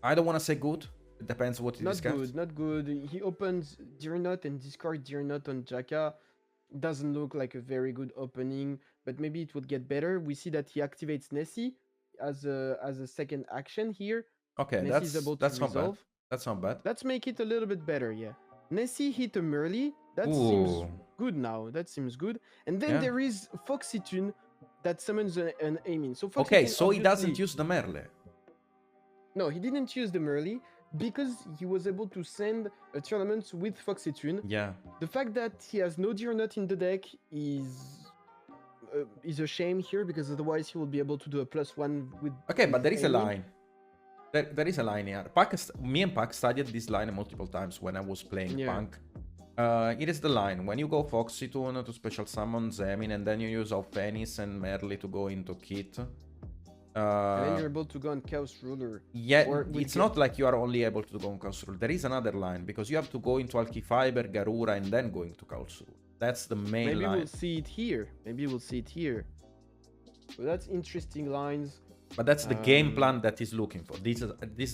I don't want to say good. It depends what it Not is. good, not good. He opens Deer Nut and discards Deer Nut on Jaka. Doesn't look like a very good opening, but maybe it would get better. We see that he activates Nessie as a second action here. Okay, Nessie is able to that's not bad. resolve. That's not bad. Let's make it a little bit better, yeah. Nessie hit him early. That Ooh. seems good now. That seems good. And then Yeah. there is Foxytune that summons an Amin. So Okay, Foxytune so he doesn't obviously- use the Merle. No, he didn't use them early because he was able to send a tournament with Foxytune. Yeah. The fact that he has no Deer Nut in the deck is a shame here, because otherwise he will be able to do a +1 with. Okay, but with there is a Amin. line. There is a line here. Me and Pac studied this line multiple times when I was playing Yeah. Punk. It is the line. When you go Foxytune to special summon Zemin, and then you use Alphenis and Merle to go into Kit. And then you're able to go on Chaos Ruler. Yeah, or with it's not like you are only able to go on Chaos Rule. There is another line, because you have to go into Alki Fiber, Garura, and then go into Chaos Rule. That's the main Maybe line. we'll see it here. Maybe we'll see it here. So that's interesting lines. But that's the game Um, plan that he's looking for. This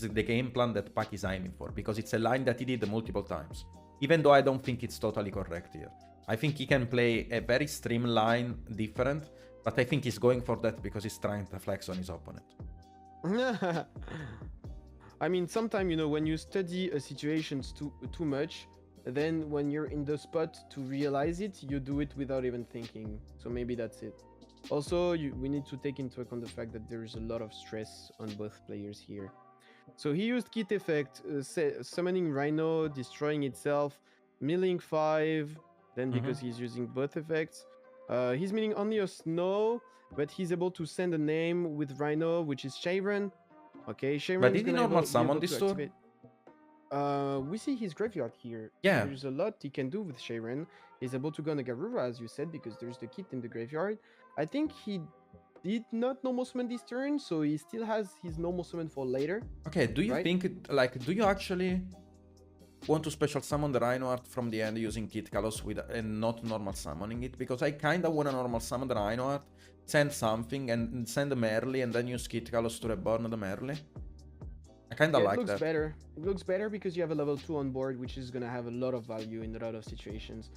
is the game plan that Pac is aiming for, because it's a line that he did multiple times. Even though I don't think it's totally correct here. I think he can play a very streamlined different, but I think he's going for that because he's trying to flex on his opponent. I mean, sometimes, you know, when you study a situation too much, then when you're in the spot to realize it, you do it without even thinking. So maybe that's it. Also, we need to take into account the fact that there is a lot of stress on both players here. So he used Kit Effect, summoning Rhino, destroying itself, milling 5, then because he's using both effects. He's milling only a Snow, but he's able to send a name with Rhino, which is Sharon. Okay, Sharon. But did he normal summon this turn? We see his graveyard here. Yeah. There's a lot he can do with Sharon. He's able to go on a Garura, as you said, because there's the kit in the graveyard. I think he did not normal summon this turn, so he still has his normal summon for later. Okay, do you Right? think, do you actually want to special summon the Rhino Art from the end using Kit Kalos and not normal summoning it? Because I kinda wanna normal summon the Rhino Art, send something and send the Merle, and then use Kit Kalos to reborn the Merle. I kind of Yeah, it like looks that. better. It looks better because you have a level 2 on board, which is gonna have a lot of value in a lot of situations.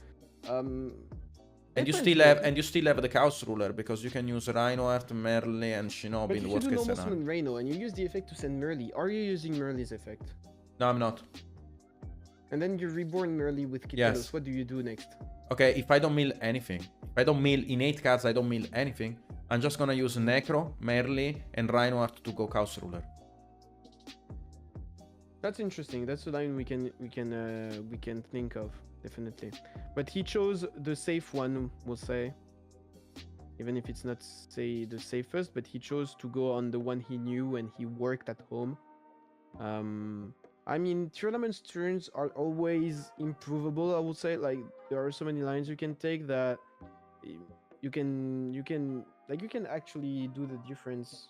And you Depends still though. have the Chaos Ruler because you can use Reinhardt, Merle, and Shinobi But in the if you worst do case normal scenario. summon Reno and you use the effect to send Merle, are you using Merle's effect? No, I'm not. And then you reborn Merle with Kid Yes. Kalos. What do you do next? Okay, if I don't mill anything, if I don't mill in 8 cards, I don't mill anything. I'm just gonna use Necro, Merle, and Reinhardt to go Chaos Ruler. That's interesting. That's a line we can think of, definitely. But he chose the safe one, we'll say. Even if it's not say the safest, but he chose to go on the one he knew and he worked at home. I mean, tournament turns are always improvable, I would say. Like there are so many lines you can take that you can actually do the difference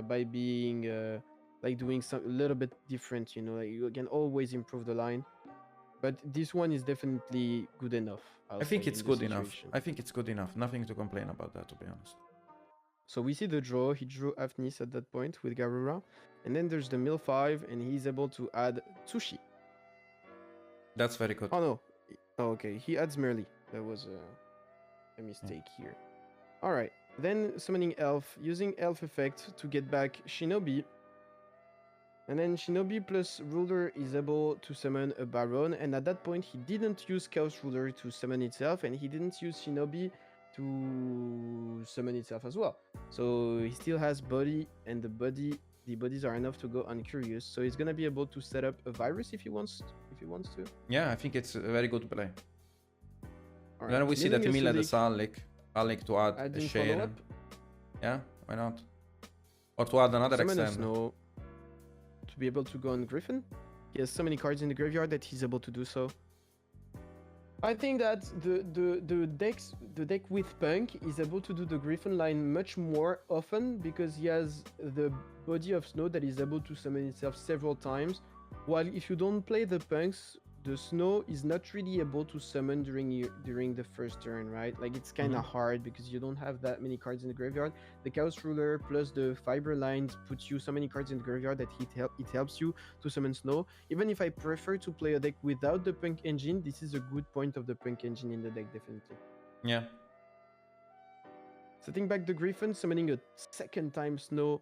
by being like doing some a little bit different, you know, like you can always improve the line. But this one is definitely good enough. I think it's good enough. I think it's good enough. Nothing to complain about that, to be honest. So we see the draw. He drew Afnis at that point with Garura. And then there's the mill 5, and he's able to add Tsushi. That's very good. Oh no. Oh, okay. He adds Merly. That was a mistake here. Alright. Then summoning Elf, using Elf effect to get back Shinobi. And then Shinobi plus Ruler is able to summon a Baron. And at that point, he didn't use Chaos Ruler to summon itself. And he didn't use Shinobi to summon itself as well. So he still has body, and the bodies are enough to go uncurious. So he's gonna be able to set up a virus if he wants to. Yeah, I think it's a very good play. All Then we see that he milled the Salik to add a adding Shane. follow-up. Yeah, why not? Or to add another Summon a extend. Snow to be able to go on Griffin. He has so many cards in the graveyard that he's able to do so. I think that the deck with Punk is able to do the Griffin line much more often because he has the body of Snow that is able to summon itself several times. While if you don't play the Punks, the Snow is not really able to summon during the first turn, right? Like it's kind of hard because you don't have that many cards in the graveyard. The Chaos Ruler plus the Fiber lines puts you so many cards in the graveyard that it helps you to summon Snow. Even if I prefer to play a deck without the Punk engine, this is a good point of the Punk engine in the deck, definitely. Yeah. Setting back the Griffin, summoning a second time Snow,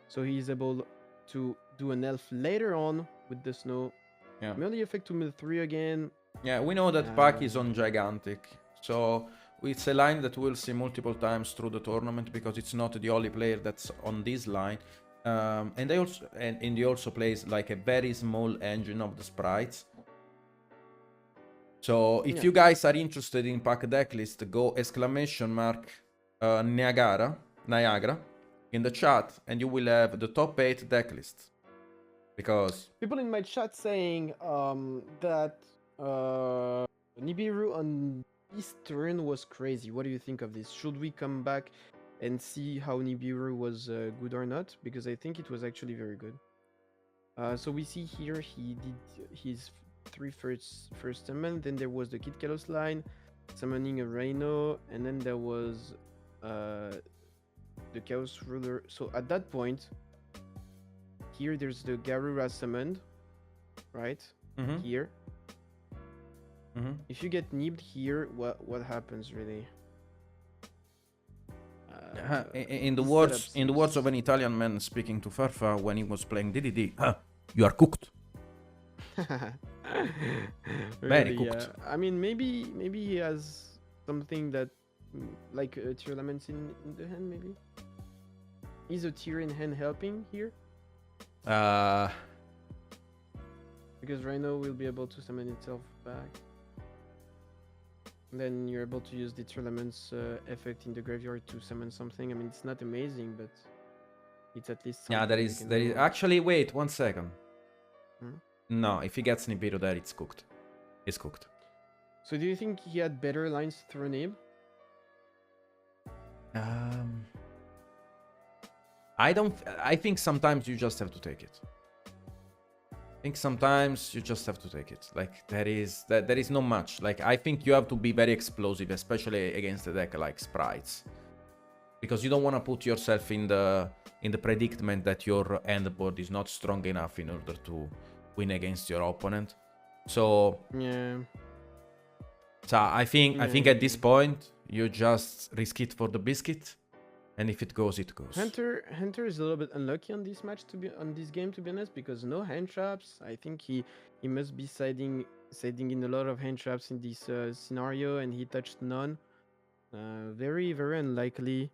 so he is able to do an Elf later on with the Snow. Yeah. Melee effect to mill 3 again. Yeah, we know that Pac is on Gigantic, so it's a line that we'll see multiple times through the tournament because it's not the only player that's on this line. And he also plays like a very small engine of the sprites. So if you guys are interested in Pac decklist, go !Niagara in the chat and you will have the top 8 decklists. Because people in my chat saying that Nibiru on this turn was crazy. What do you think of this? Should we come back and see how Nibiru was good or not? Because I think it was actually very good. So we see here he did his 3 first summon. Then there was the Kid Kalos line, summoning a Rhino, and then there was the Chaos Ruler. So at that point, here there's the Garura summoned, right? Here. If you get nibbed here, what happens really? In the words of an Italian man speaking to Farfa when he was playing DDD, you are cooked. Very cooked. I mean, maybe he has something that like a tier elements in the hand. Maybe is a tier in hand helping here? Because Rhino will be able to summon itself back. And then you're able to use the Elements effect in the graveyard to summon something. I mean, it's not amazing, but it's at least something. Yeah, there is actually, wait 1 second. No, if he gets Nibiru there, it's cooked. It's cooked. So do you think he had better lines through Nib? I think sometimes you just have to take it. Like there is not much. Like I think you have to be very explosive, especially against a deck like Sprites. because you don't want to put yourself in the predicament that your end board is not strong enough in order to win against your opponent. So Yeah. I think Yeah. at this point you just risk it for the biscuit, and if it goes, it goes. Hunter is a little bit unlucky on this match on this game, to be honest, because no hand traps. I think he must be siding in a lot of hand traps in this scenario, and he touched none. Very unlikely.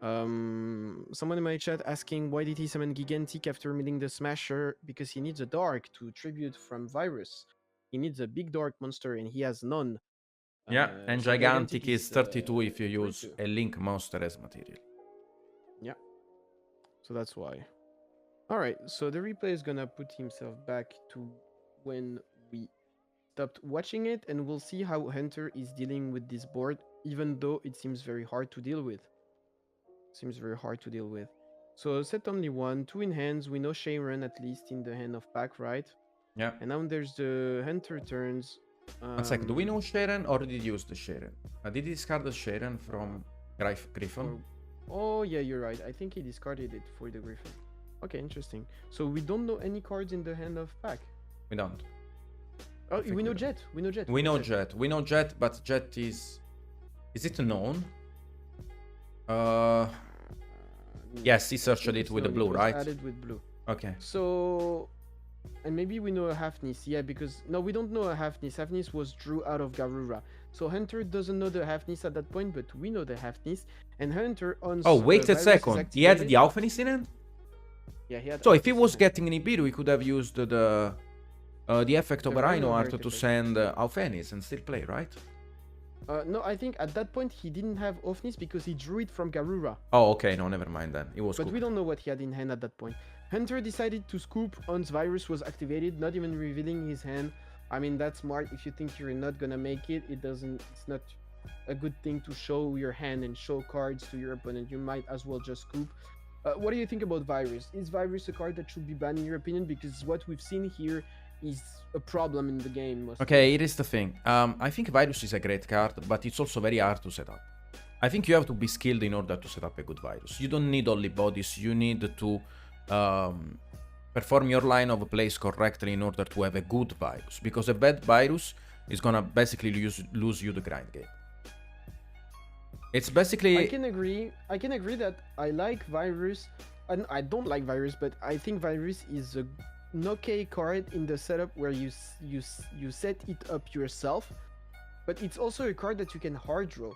Someone in my chat asking why did he summon Gigantic after meeting the Smasher? Because he needs a Dark to tribute from Virus. He needs a big Dark monster, and he has none. Yeah, and So Gigantic is 32 if you free use to. a Link monster as material. Yeah. So that's why. Alright, so the replay is gonna put himself back to when we stopped watching it, and we'll see how Hunter is dealing with this board, even though it seems very hard to deal with. So set only 1, 2 in hands. We know Sharon at least in the hand of pack, right? Yeah. And now there's the Hunter turns. One sec, do we know Sharon or did he use the Sharon? Did he discard the Sharon from Griffon? Oh yeah, you're right. I think he discarded it for the Griffin. Okay, interesting. So we don't know any cards in the hand of pack. We don't. Oh, we know Jet. We know Jet. We know Jet. We know Jet, but Jet is it known? Yes, he searched it with the blue, right? Added with blue. Okay. So, and maybe we know a Halfnis, yeah, because no, we don't know a Halfnis. Halfnis was drew out of Garura. So Hunter doesn't know the Halfnis at that point, but we know the Halfnis, and Hunter owns. Oh, wait a second. He had the Alphanis in hand? Yeah, he had. So if he was getting Nibiru, he could have used the effect of a Rhino Art to send Alphanis and still play, right? No, I think at that point he didn't have Ofnis because he drew it from Garura. Oh, okay, no, never mind then. It was. But we don't know what he had in hand at that point. Hunter decided to scoop once Virus was activated, not even revealing his hand. I mean, that's smart. If you think you're not gonna make it, it's not a good thing to show your hand and show cards to your opponent. You might as well just scoop. What do you think about Virus? Is Virus a card that should be banned in your opinion? Because what we've seen here is a problem in the game. Okay, it is the thing. I think Virus is a great card, but it's also very hard to set up. I think you have to be skilled in order to set up a good Virus. You don't need only bodies, you need to perform your line of plays correctly in order to have a good Virus. Because a bad Virus is gonna basically lose you the grind game. It's basically... I can agree that I like Virus, and I don't like Virus, but I think Virus is an okay card in the setup where you set it up yourself, but it's also a card that you can hard draw.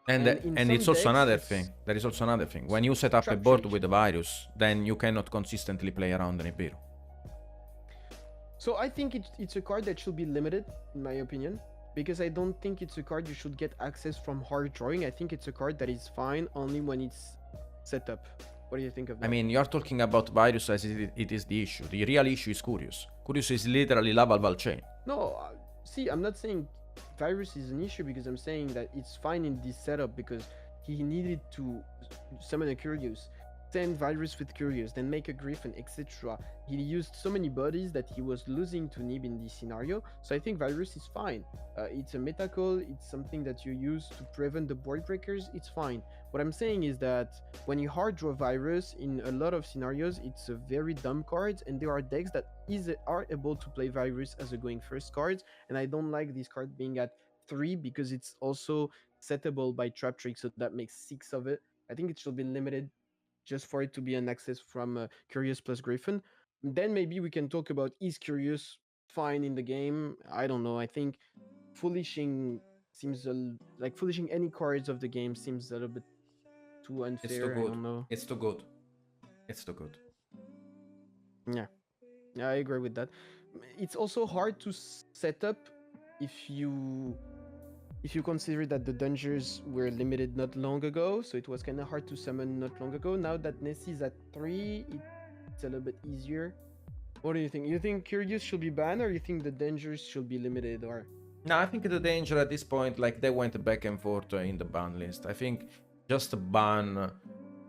And it's also another thing. There is also another thing. When you set up a board with a Virus, then you cannot consistently play around an Nibiru. So I think it's a card that should be limited, in my opinion, because I don't think it's a card you should get access from hard drawing. I think it's a card that is fine only when it's set up. What do you think of that? I mean, you're talking about Virus as it is the issue. The real issue is Curious. Curious is literally Lava Val Chain. No, see, I'm not saying Virus is an issue, because I'm saying that it's fine in this setup because he needed to summon a Curious, send Virus with Curious, then make a Griffin, etc. He used so many bodies that he was losing to Nib in this scenario, so I think Virus is fine. It's a meta call, it's something that you use to prevent the board breakers, it's fine. What I'm saying is that when you hard draw Virus in a lot of scenarios, it's a very dumb card, and there are decks that are able to play Virus as a going first card, and I don't like this card being at 3 because it's also settable by Trap Trick, so that makes 6 of it. I think it should be limited just for it to be an access from Curious plus Griffin. Then maybe we can talk about is Curious fine in the game? I don't know. I think foolishing foolishing any cards of the game seems a little bit too unfair. It's too good. I don't know. It's too good. It's too good. Yeah, I agree with that. It's also hard to set up if you consider that the dungeons were limited not long ago, so it was kind of hard to summon not long ago. Now that Nessie is at 3, it's a little bit easier. What do you think? You think Curious should be banned, or you think the dangers should be limited? Or no, I think the danger at this point, like they went back and forth in the ban list. I think just ban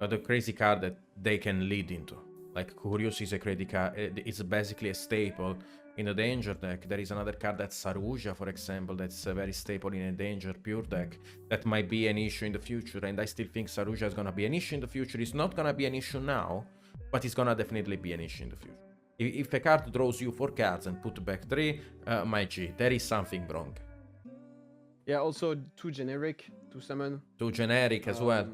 the crazy card that they can lead into. Like Curious is a crazy card. It's basically a staple in the danger deck. There is another card that's Saruja, for example, that's very stable in a danger pure deck. That might be an issue in the future, and I still think Saruja is gonna be an issue in the future. It's not gonna be an issue now, but it's gonna definitely be an issue in the future. If a card draws you 4 cards and put back 3, my G, there is something wrong. Yeah, also too generic to summon. Too generic as well.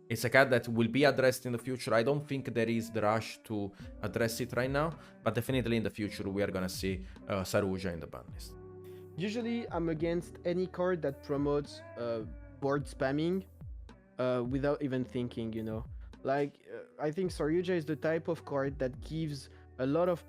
It's a card that will be addressed in the future. I don't think there is the rush to address it right now, but definitely in the future we are gonna see Saruja in the ban list. Usually, I'm against any card that promotes board spamming without even thinking, you know. Like, I think Saruja is the type of card that gives a lot of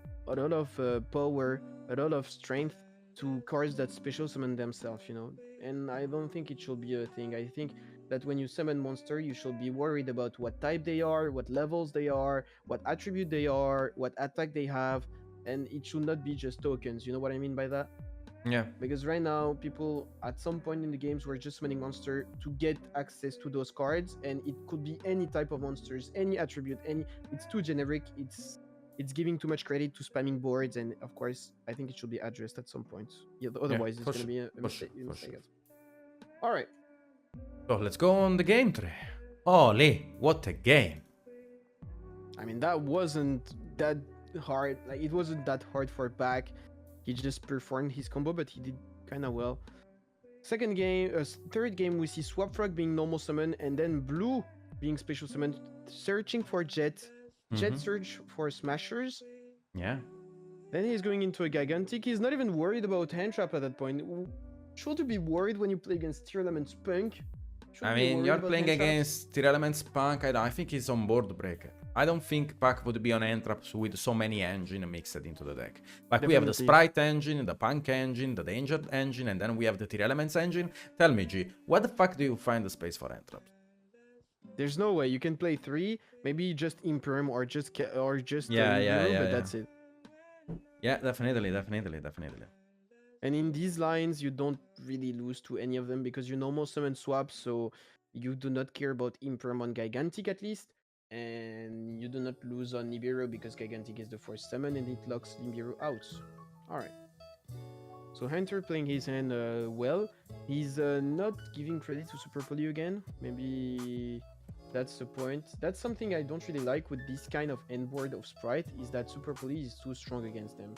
power, a lot of strength to cards that special summon themselves, you know. And I don't think it should be a thing. I think that when you summon monster, you should be worried about what type they are, what levels they are, what attribute they are, what attack they have, and it should not be just tokens. You know what I mean by that? Yeah. Because right now, people at some point in the games were just summoning monster to get access to those cards, and it could be any type of monsters, any attribute, it's too generic. It's giving too much credit to spamming boards, and of course, I think it should be addressed at some point. Yeah, otherwise, it's going to be a mistake. All right. So let's go on the game tree. Holy, what a game! I mean, that wasn't that hard. Like, it wasn't that hard for Pac. He just performed his combo, but he did kind of well. Third game, we see Swap Frog being normal summon, and then Blue being special summon, searching for Jet. Jet search for Smashers. Yeah. Then he's going into a Gigantic. He's not even worried about hand trap at that point. Should you be worried when you play against Tier Element Spunk? I mean, you're playing against Tier Element Spunk. I think he's on board breaker. I don't think Pac would be on hand traps with so many engines mixed into the deck. Like, we have the Sprite engine, the Punk engine, the Danger engine, and then we have the Tier Elements engine. Tell me, G, where the fuck do you find the space for hand traps? There's no way. You can play 3, maybe just Imperm or just yeah, but that's it. Yeah, definitely. And in these lines, you don't really lose to any of them because you normal summon swap, so you do not care about Imperm on Gigantic at least, and you do not lose on Nibiru because Gigantic is the first summon and it locks Nibiru out. Alright. So Hunter playing his hand well. He's not giving credit to Super Poly again. Maybe that's the point. That's something I don't really like with this kind of end board of Sprite, is that Super Poly is too strong against them.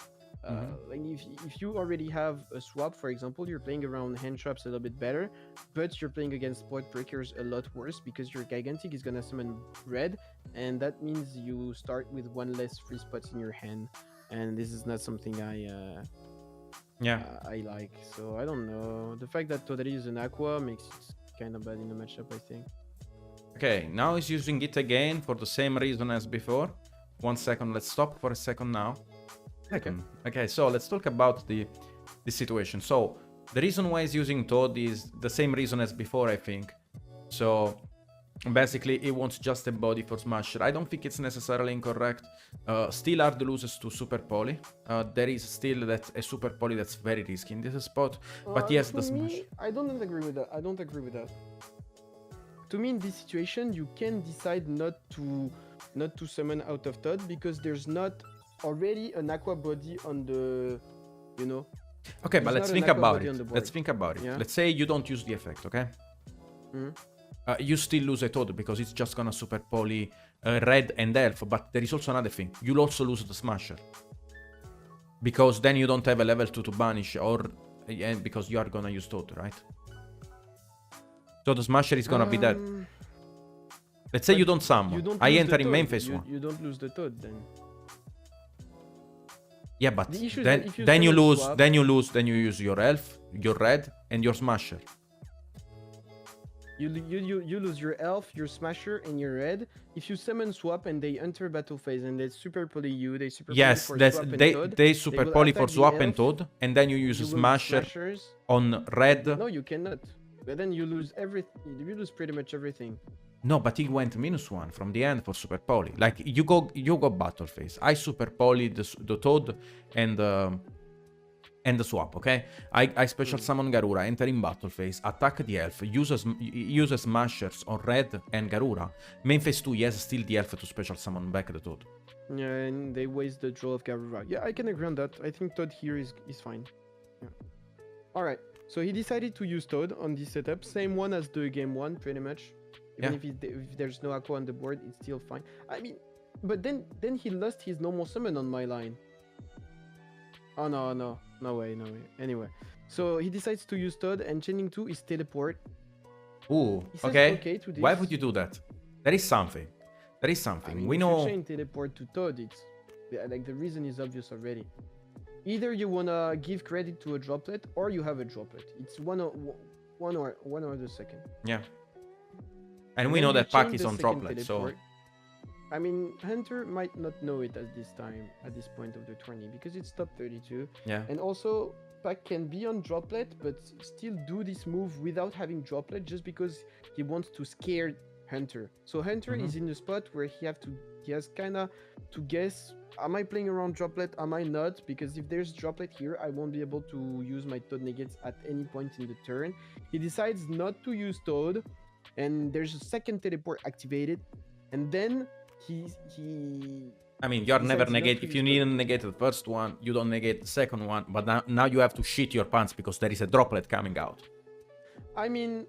Like if you already have a swap, for example, you're playing around hand traps a little bit better, but you're playing against board breakers a lot worse because your Gigantic is gonna summon red, and that means you start with 1 less free spots in your hand, and this is not something I like. So I don't know. The fact that Todari is an Aqua makes it kind of bad in the matchup, I think. Okay, now he's using it again for the same reason as before. 1 second, let's stop for a second now. Okay, so let's talk about the situation. So the reason why he's using Toad is the same reason as before, I think. So basically he wants just a body for Smasher. I don't think it's necessarily incorrect. Still are the losers to Super Poly. There is still a Super Poly that's very risky in this spot. But yes, the Smash. I don't agree with that. To me, in this situation, you can decide not to summon out of Toad because there's not already an Aqua body on the, you know. Okay, but let's think about it. Yeah? Let's say you don't use the effect, okay? You still lose a Toad because it's just gonna Super Poly red and elf, but there is also another thing. You'll also lose the Smasher. Because then you don't have a level 2 to banish, or because you are gonna use Toad, right? So the Smasher is gonna be dead. Let's say you don't summon. I enter in main phase 1. You don't lose the Toad then. Yeah, but then you use your elf, your red, and your Smasher. You lose your elf, your Smasher, and your red. If you summon swap and they enter battle phase and they super poly you, they super poly for swap and Toad. They super poly for swap and Toad, and then you use Smasher on red. No, you cannot. But then you lose everything. You lose pretty much everything. No, but he went -1 from the end for Super Poly. Like, you go battle phase. I Super Poly the Toad and the swap, okay? I special summon Garura, enter in battle phase, attack the elf, uses Smashers on red and Garura. Main phase 2, he has still the elf to special summon back the Toad. Yeah, and they waste the draw of Garura. Yeah, I can agree on that. I think Toad here is fine. Yeah. All right. So he decided to use Toad on this setup. Same one as the game one, pretty much. Even if there's no Aqua on the board, it's still fine. I mean, but then he lost his normal summon on my line. Oh no way. Anyway, so he decides to use Toad, and chaining 2 is teleport. Ooh, He says okay. to this. Why would you do that? There is something. There is something. I mean, We if know. you chain teleport to Toad, it's like the reason is obvious already. Either you wanna give credit to a droplet, or you have a droplet. It's one or the second. Yeah. And we then know you that Pack chain is the on second droplet, teleport. I mean, Hunter might not know it at this time, at this point of the tourney, because it's top 32. Yeah. And also, Pack can be on droplet, but still do this move without having droplet, just because he wants to scare Hunter. So Hunter is in a spot where he has kinda to guess, am I playing around droplet, am I not? Because if there's droplet here, I won't be able to use my Toad negates at any point in the turn. He decides not to use Toad, and there's a second teleport activated, and then he I mean, you're never decides not negate. to If use you Toad. didn't negate the first one, you don't negate the second one. But now you have to shit your pants because there is a droplet coming out. I mean,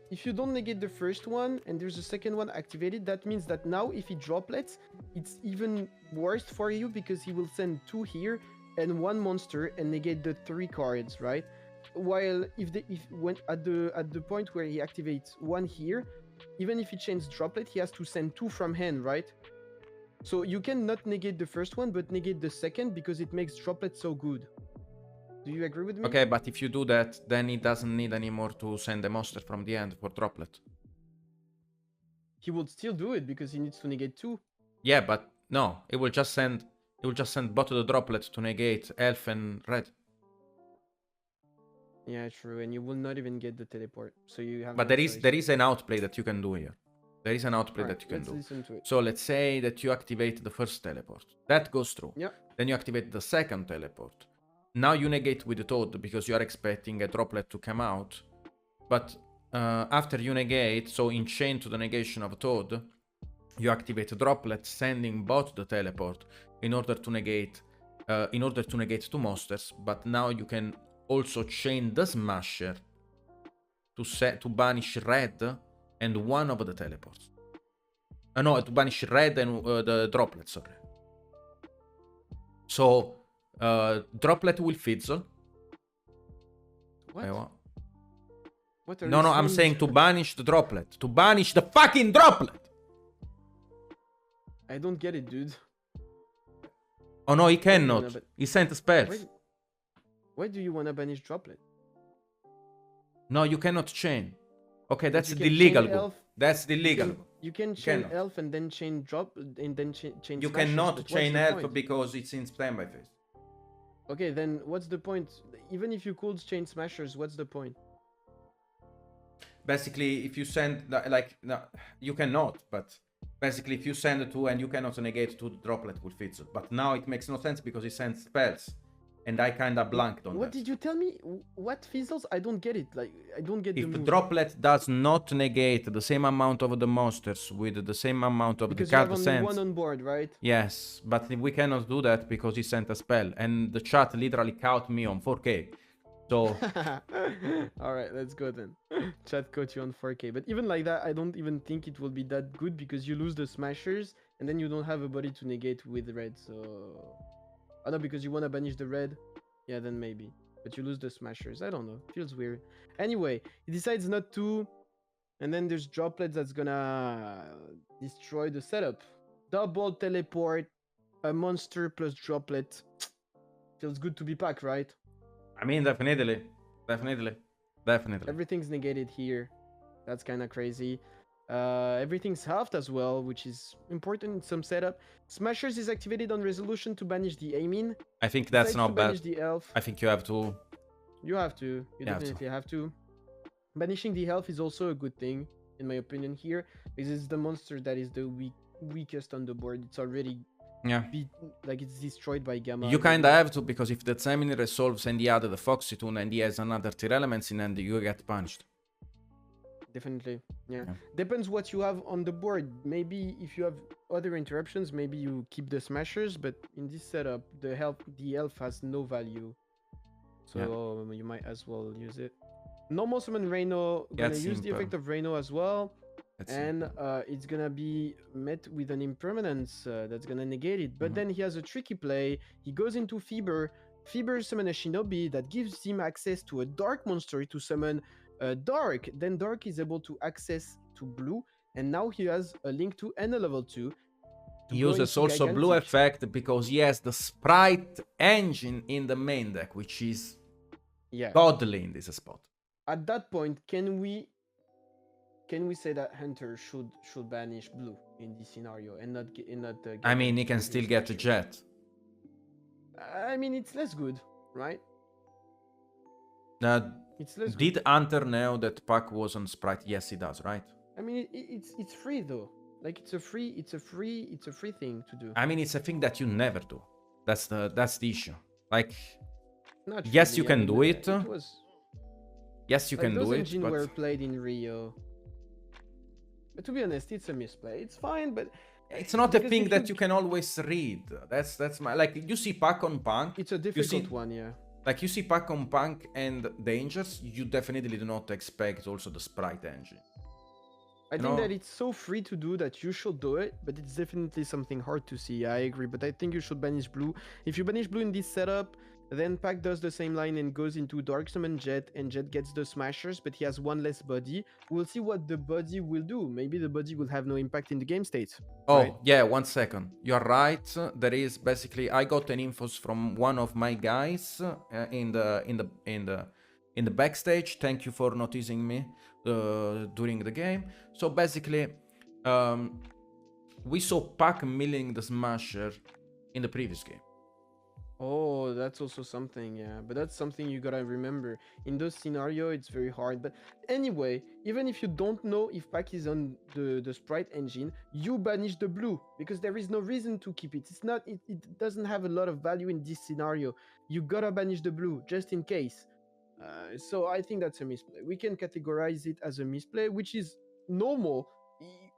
if you don't negate the first one and there's a second one activated, that means that now if he droplets, it's even worse for you because he will send 2 here and 1 monster and negate the 3 cards, right? While if when at the point where he activates 1 here, even if he chains droplet, he has to send 2 from hand, right? So you can not negate the first one, but negate the second because it makes droplet so good. Do you agree with me? Okay, but if you do that, then he doesn't need anymore to send a monster from the end for droplet. He would still do it because he needs to negate 2. Yeah, but no, it will just send both of the droplets to negate elf and red. Yeah, true, and you will not even get the teleport, so you have. But no there is an outplay that you can do here. There is an outplay Alright, that you can let's do. listen to it. So let's say that you activate the first teleport. That goes through. Yeah. Then you activate the second teleport. Now you negate with the Toad because you are expecting a droplet to come out. But after you negate, so in chain to the negation of Toad, you activate a droplet sending both the teleport in order to negate 2 monsters. But now you can also chain the Smasher to banish red and 1 of the teleports. No, to banish red and the droplet, sorry. So, droplet will fizzle. What? What are No, you I'm saying to banish the droplet. To banish the fucking droplet! I don't get it, dude. Oh no, he cannot. He sent spells. Why do you wanna banish droplet? No, you cannot chain. Okay, that's you the can legal chain go. elf. That's the legal. You can chain cannot. elf and then chain drop and then chain. You Smashers, cannot but what's chain the elf point? because it's in standby phase. Okay, then what's the point? Even if you could chain smashers, what's the point? Basically, if you send no, you cannot. But basically, if you send a 2 and you cannot negate 2, the droplet will fizzle. But now it makes no sense because he sends spells, and I kinda blanked on What that. did you tell me? What fizzles? I don't get it. Like I don't get If the the move. droplet does not negate the same amount of the monsters with the same amount of Because the you have card only sent. 1 on board, right? Yes, but we cannot do that because he sent a spell, and the chat literally caught me on 4K. So All right, let's go then. Chat caught you on 4K, but even like that, I don't even think it will be that good because you lose the smashers and then you don't have a body to negate with red. So, I know because you wanna banish the red. Yeah, then maybe. But you lose the smashers. I don't know. Feels weird. Anyway, he decides not to, and then there's droplets that's gonna destroy the setup. Double teleport, a monster plus droplet. Feels good to be packed, right? I mean, definitely. Everything's negated here. That's kind of crazy. Everything's halved as well, which is important in some setup. Smashers is activated on resolution to banish the Amin. I think that's Decides not to bad. banish the elf. I think you have to. You have to. You have to. definitely have to. Banishing the elf is also a good thing, in my opinion, here. Because it's the monster that is the weakest on the board. It's already it's destroyed by Gamma. You kinda have to, because if the Zemini resolves and he added the Foxy Tune and he has another tier elements in hand, you get punched. Definitely. Yeah. Yeah. Depends what you have on the board. Maybe if you have other interruptions, maybe you keep the smashers, but in this setup, the elf has no value. So you might as well use it. Normal summon Reno, Yeah, gonna it's use the simple. effect of Reno as well. That's And simple. it's gonna be met with an impermanence that's gonna negate it. But Mhm. then he has a tricky play. He goes into Fever. Fever summon a Shinobi that gives him access to a dark monster to summon Dark. Then Dark is able to access to blue, and now he has a link to and a level 2 to He go uses into also blue Gigantic. effect because he has the sprite engine in the main deck, which is Yeah. godly in this spot. At that point, can we say that Hunter should banish blue in this scenario and not I mean, he Gigantic can with still his get a smashers? jet. I mean, it's less good, right? Uh, It's less good. did Hunter know that Puck was on sprite? Yes, he does, right? I mean, it's free though. Like it's a free thing to do. I mean, it's a thing that you never do. That's the issue. Like, Not yes, you really. I can mean, do it. It was Yes, you like can those do it, engines but were played in Rio. But to be honest, it's a misplay. It's fine, but it's not a because thing if that you can always read. That's my like. You see Puck on Punk. It's a you difficult see, one, yeah. Like you see Puck on Punk and Dangers. You definitely do not expect also the sprite engine. I think that it's so free to do that you should do it, but it's definitely something hard to see. I agree, but I think you should banish blue. If you banish blue in this setup, then Pack does the same line and goes into Dark Summon Jet, and Jet gets the smashers, but he has one less body. We'll see what the body will do. Maybe the body will have no impact in the game state. Oh, right? yeah, 1 second. You're right. There is basically I got an infos from one of my guys in the backstage. Thank you for noticing me during the game. So basically, we saw Pac milling the Smasher in the previous game. Oh, that's also something, yeah. But that's something you gotta remember. In those scenario, it's very hard. But anyway, even if you don't know if Pack is on the sprite engine, you banish the blue because there is no reason to keep it. It's not. It doesn't have a lot of value in this scenario. You gotta banish the blue just in case. So I think that's a misplay. We can categorize it as a misplay, which is normal.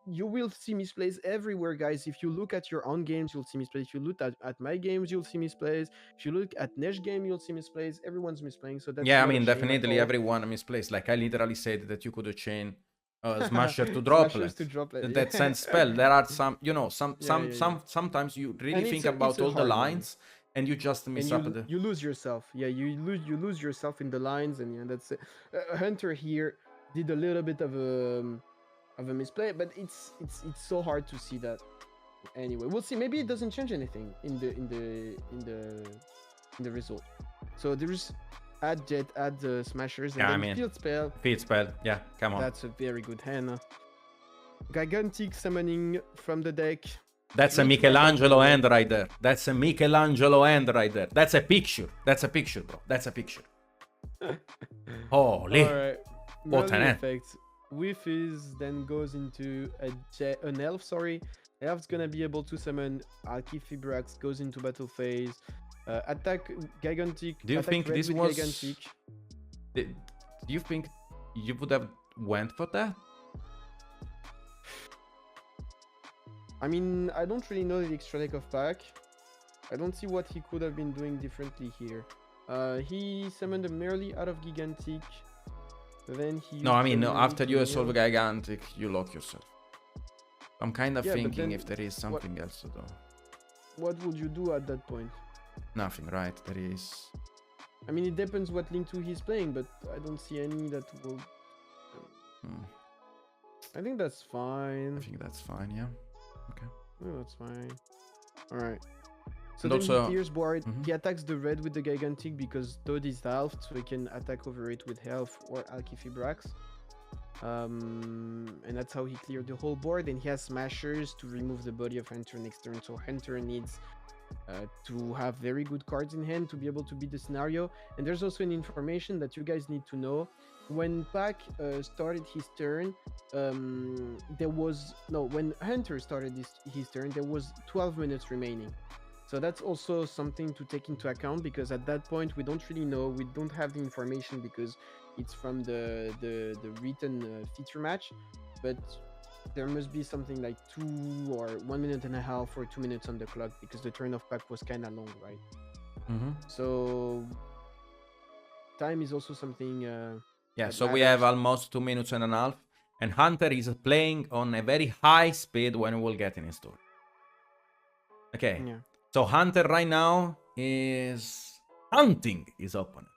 You will see misplays everywhere, guys. If you look at your own games, you'll see misplays. If you look at my games, you'll see misplays. If you look at Nesh game, you'll see misplays. Everyone's misplaying, so that's Yeah, I not a mean, shame at definitely all. everyone misplaced. Like I literally said that you could chain Smasher to Smashers droplet. to droplet. That sends spell. There are some, Yeah. sometimes you really And think it's about a all the hard one. lines and you just miss And up the. you lose yourself. Yeah, you lose yourself in the lines, and yeah, that's it. Hunter here did a little bit of a misplay, but it's so hard to see that. Anyway, we'll see. Maybe it doesn't change anything in the result. So there's add Jet, add the Smashers, and Yeah, then I mean, Field Spell. Field spell. Yeah, come on. That's a very good hand. Gigantic summoning from the deck. That's a Michelangelo hand right there. That's a Michelangelo hand right there. That's a picture. That's a picture, bro. That's a picture. Holy. Alright. What an hand. Effect. Whiff is then goes into an elf, sorry. Elf's gonna be able to summon Alki Fibrax, goes into battle phase. Attack Gigantic. Do you attack think red this with was... Gigantic. Do you think you would have went for that? I mean, I don't really know the extra deck of Pack. I don't see what he could have been doing differently here. He summoned a merely out of Gigantic. Then he... No, I mean, no, after you have solve Gigantic, you lock yourself. I'm kind of Yeah, but thinking then if there is something else to do. What would you do at that point? Nothing, right? There is... I mean, it depends what Link 2 he's playing, but I don't see any that will... I think that's fine. I think that's fine, yeah. Okay. Oh, that's fine. Alright. So And then also- he clears board. Mhm. He attacks the red with the Gigantic because Toad is halved, so he can attack over it with Health or Alki Fibrax. And that's how he cleared the whole board. And he has Smashers to remove the body of Hunter next turn. So Hunter needs to have very good cards in hand to be able to beat the scenario. And there's also an information that you guys need to know. When Pack started his turn, when Hunter started his turn, there was 12 minutes remaining. So that's also something to take into account, because at that point we don't really know, we don't have the information because it's from the written feature match, but there must be something like 2 or 1.5 minutes or 2 minutes on the clock, because the turn off pack was kind of long, right? So time is also something. Yeah, That so we have matters. almost 2.5 minutes, and Hunter is playing on a very high speed when we'll get in his turn. Okay, Yeah. so Hunter right now is hunting his opponent.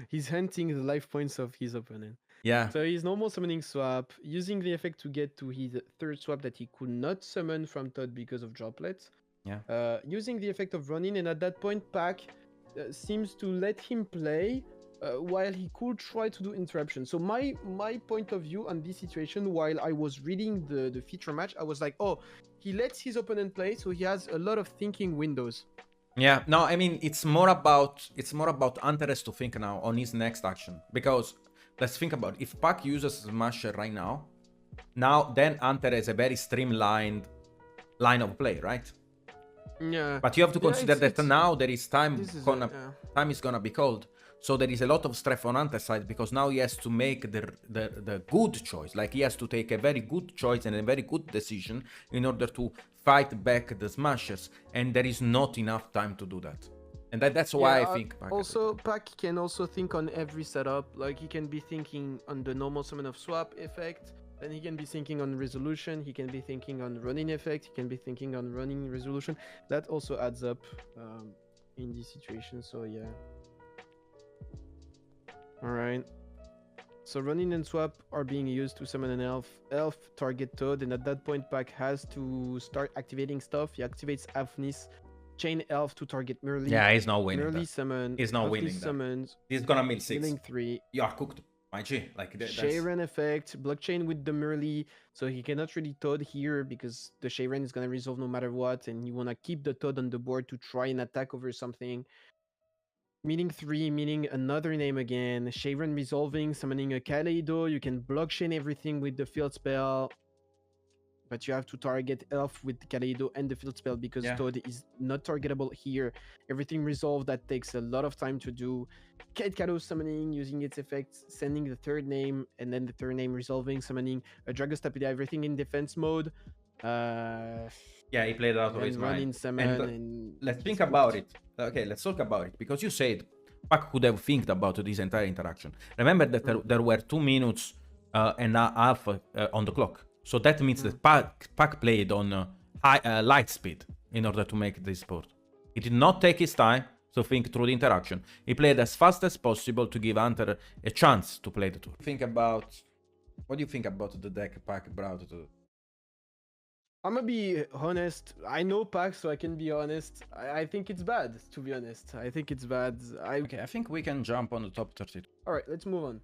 He's hunting the life points of his opponent. Yeah, So he's normal summoning swap, using the effect to get to his third swap that he could not summon from Todd because of droplets. yeah. Using the effect of running, and at that point, Pack seems to let him play while he could try to do interruption. So my point of view on this situation, while I was reading the feature match, I was like, oh, he lets his opponent play, so he has a lot of thinking windows. Yeah, no, I mean it's more about Hunter has to think now on his next action, because let's think about it. If Pac uses Smasher right now, then Hunter has a very streamlined line of play, right? Yeah. But you have to consider that now there is time time is gonna be cold. So there is a lot of stress on Hunter's side, because now he has to make the good choice. Like he has to take a very good choice and a very good decision in order to fight back the smashes, and there is not enough time to do that. And that's why I think Pac also Pac can also think on every setup. Like he can be thinking on the normal summon of swap effect, then he can be thinking on resolution, he can be thinking on running effect, he can be thinking on running resolution. That also adds up in this situation. So yeah. Alright. So running and swap are being used to summon an elf target Toad, and at that point Pac has to start activating stuff. He activates Afnis, chain elf to target Merly. Yeah, he's not winning. Merly summon. He's not winning. Summons. He's gonna mill 6. Milling 3. You are cooked, my G. Like Sharon effect, blockchain with the Merly, so he cannot really Toad here because the Sharon is gonna resolve no matter what, and you wanna keep the Toad on the board to try and attack over something. Meaning 3, meaning another name again. Sharon resolving, summoning a Kaleido. You can blockchain everything with the field spell, but you have to target Elf with Kaleido and the field spell because Toad is not targetable here. Everything resolved, that takes a lot of time to do. Kate Kaleido summoning, using its effects, sending the third name, and then the third name resolving, summoning a Dragostapida, everything in defense mode. Yeah, he played out of his mind. And let's think about it. Okay, let's talk about it, because you said Pac could have think about this entire interaction. Remember that there were 2 minutes and a half on the clock. So that means that Pac played on high light speed in order to make this board. He did not take his time to think through the interaction. He played as fast as possible to give Hunter a chance to play the tour. What do you think about the deck Pac brought to? I'm gonna be honest. I know Pac, so I can be honest. I think it's bad, to be honest. I think it's bad. Okay, I think we can jump on the top 32. Alright, let's move on.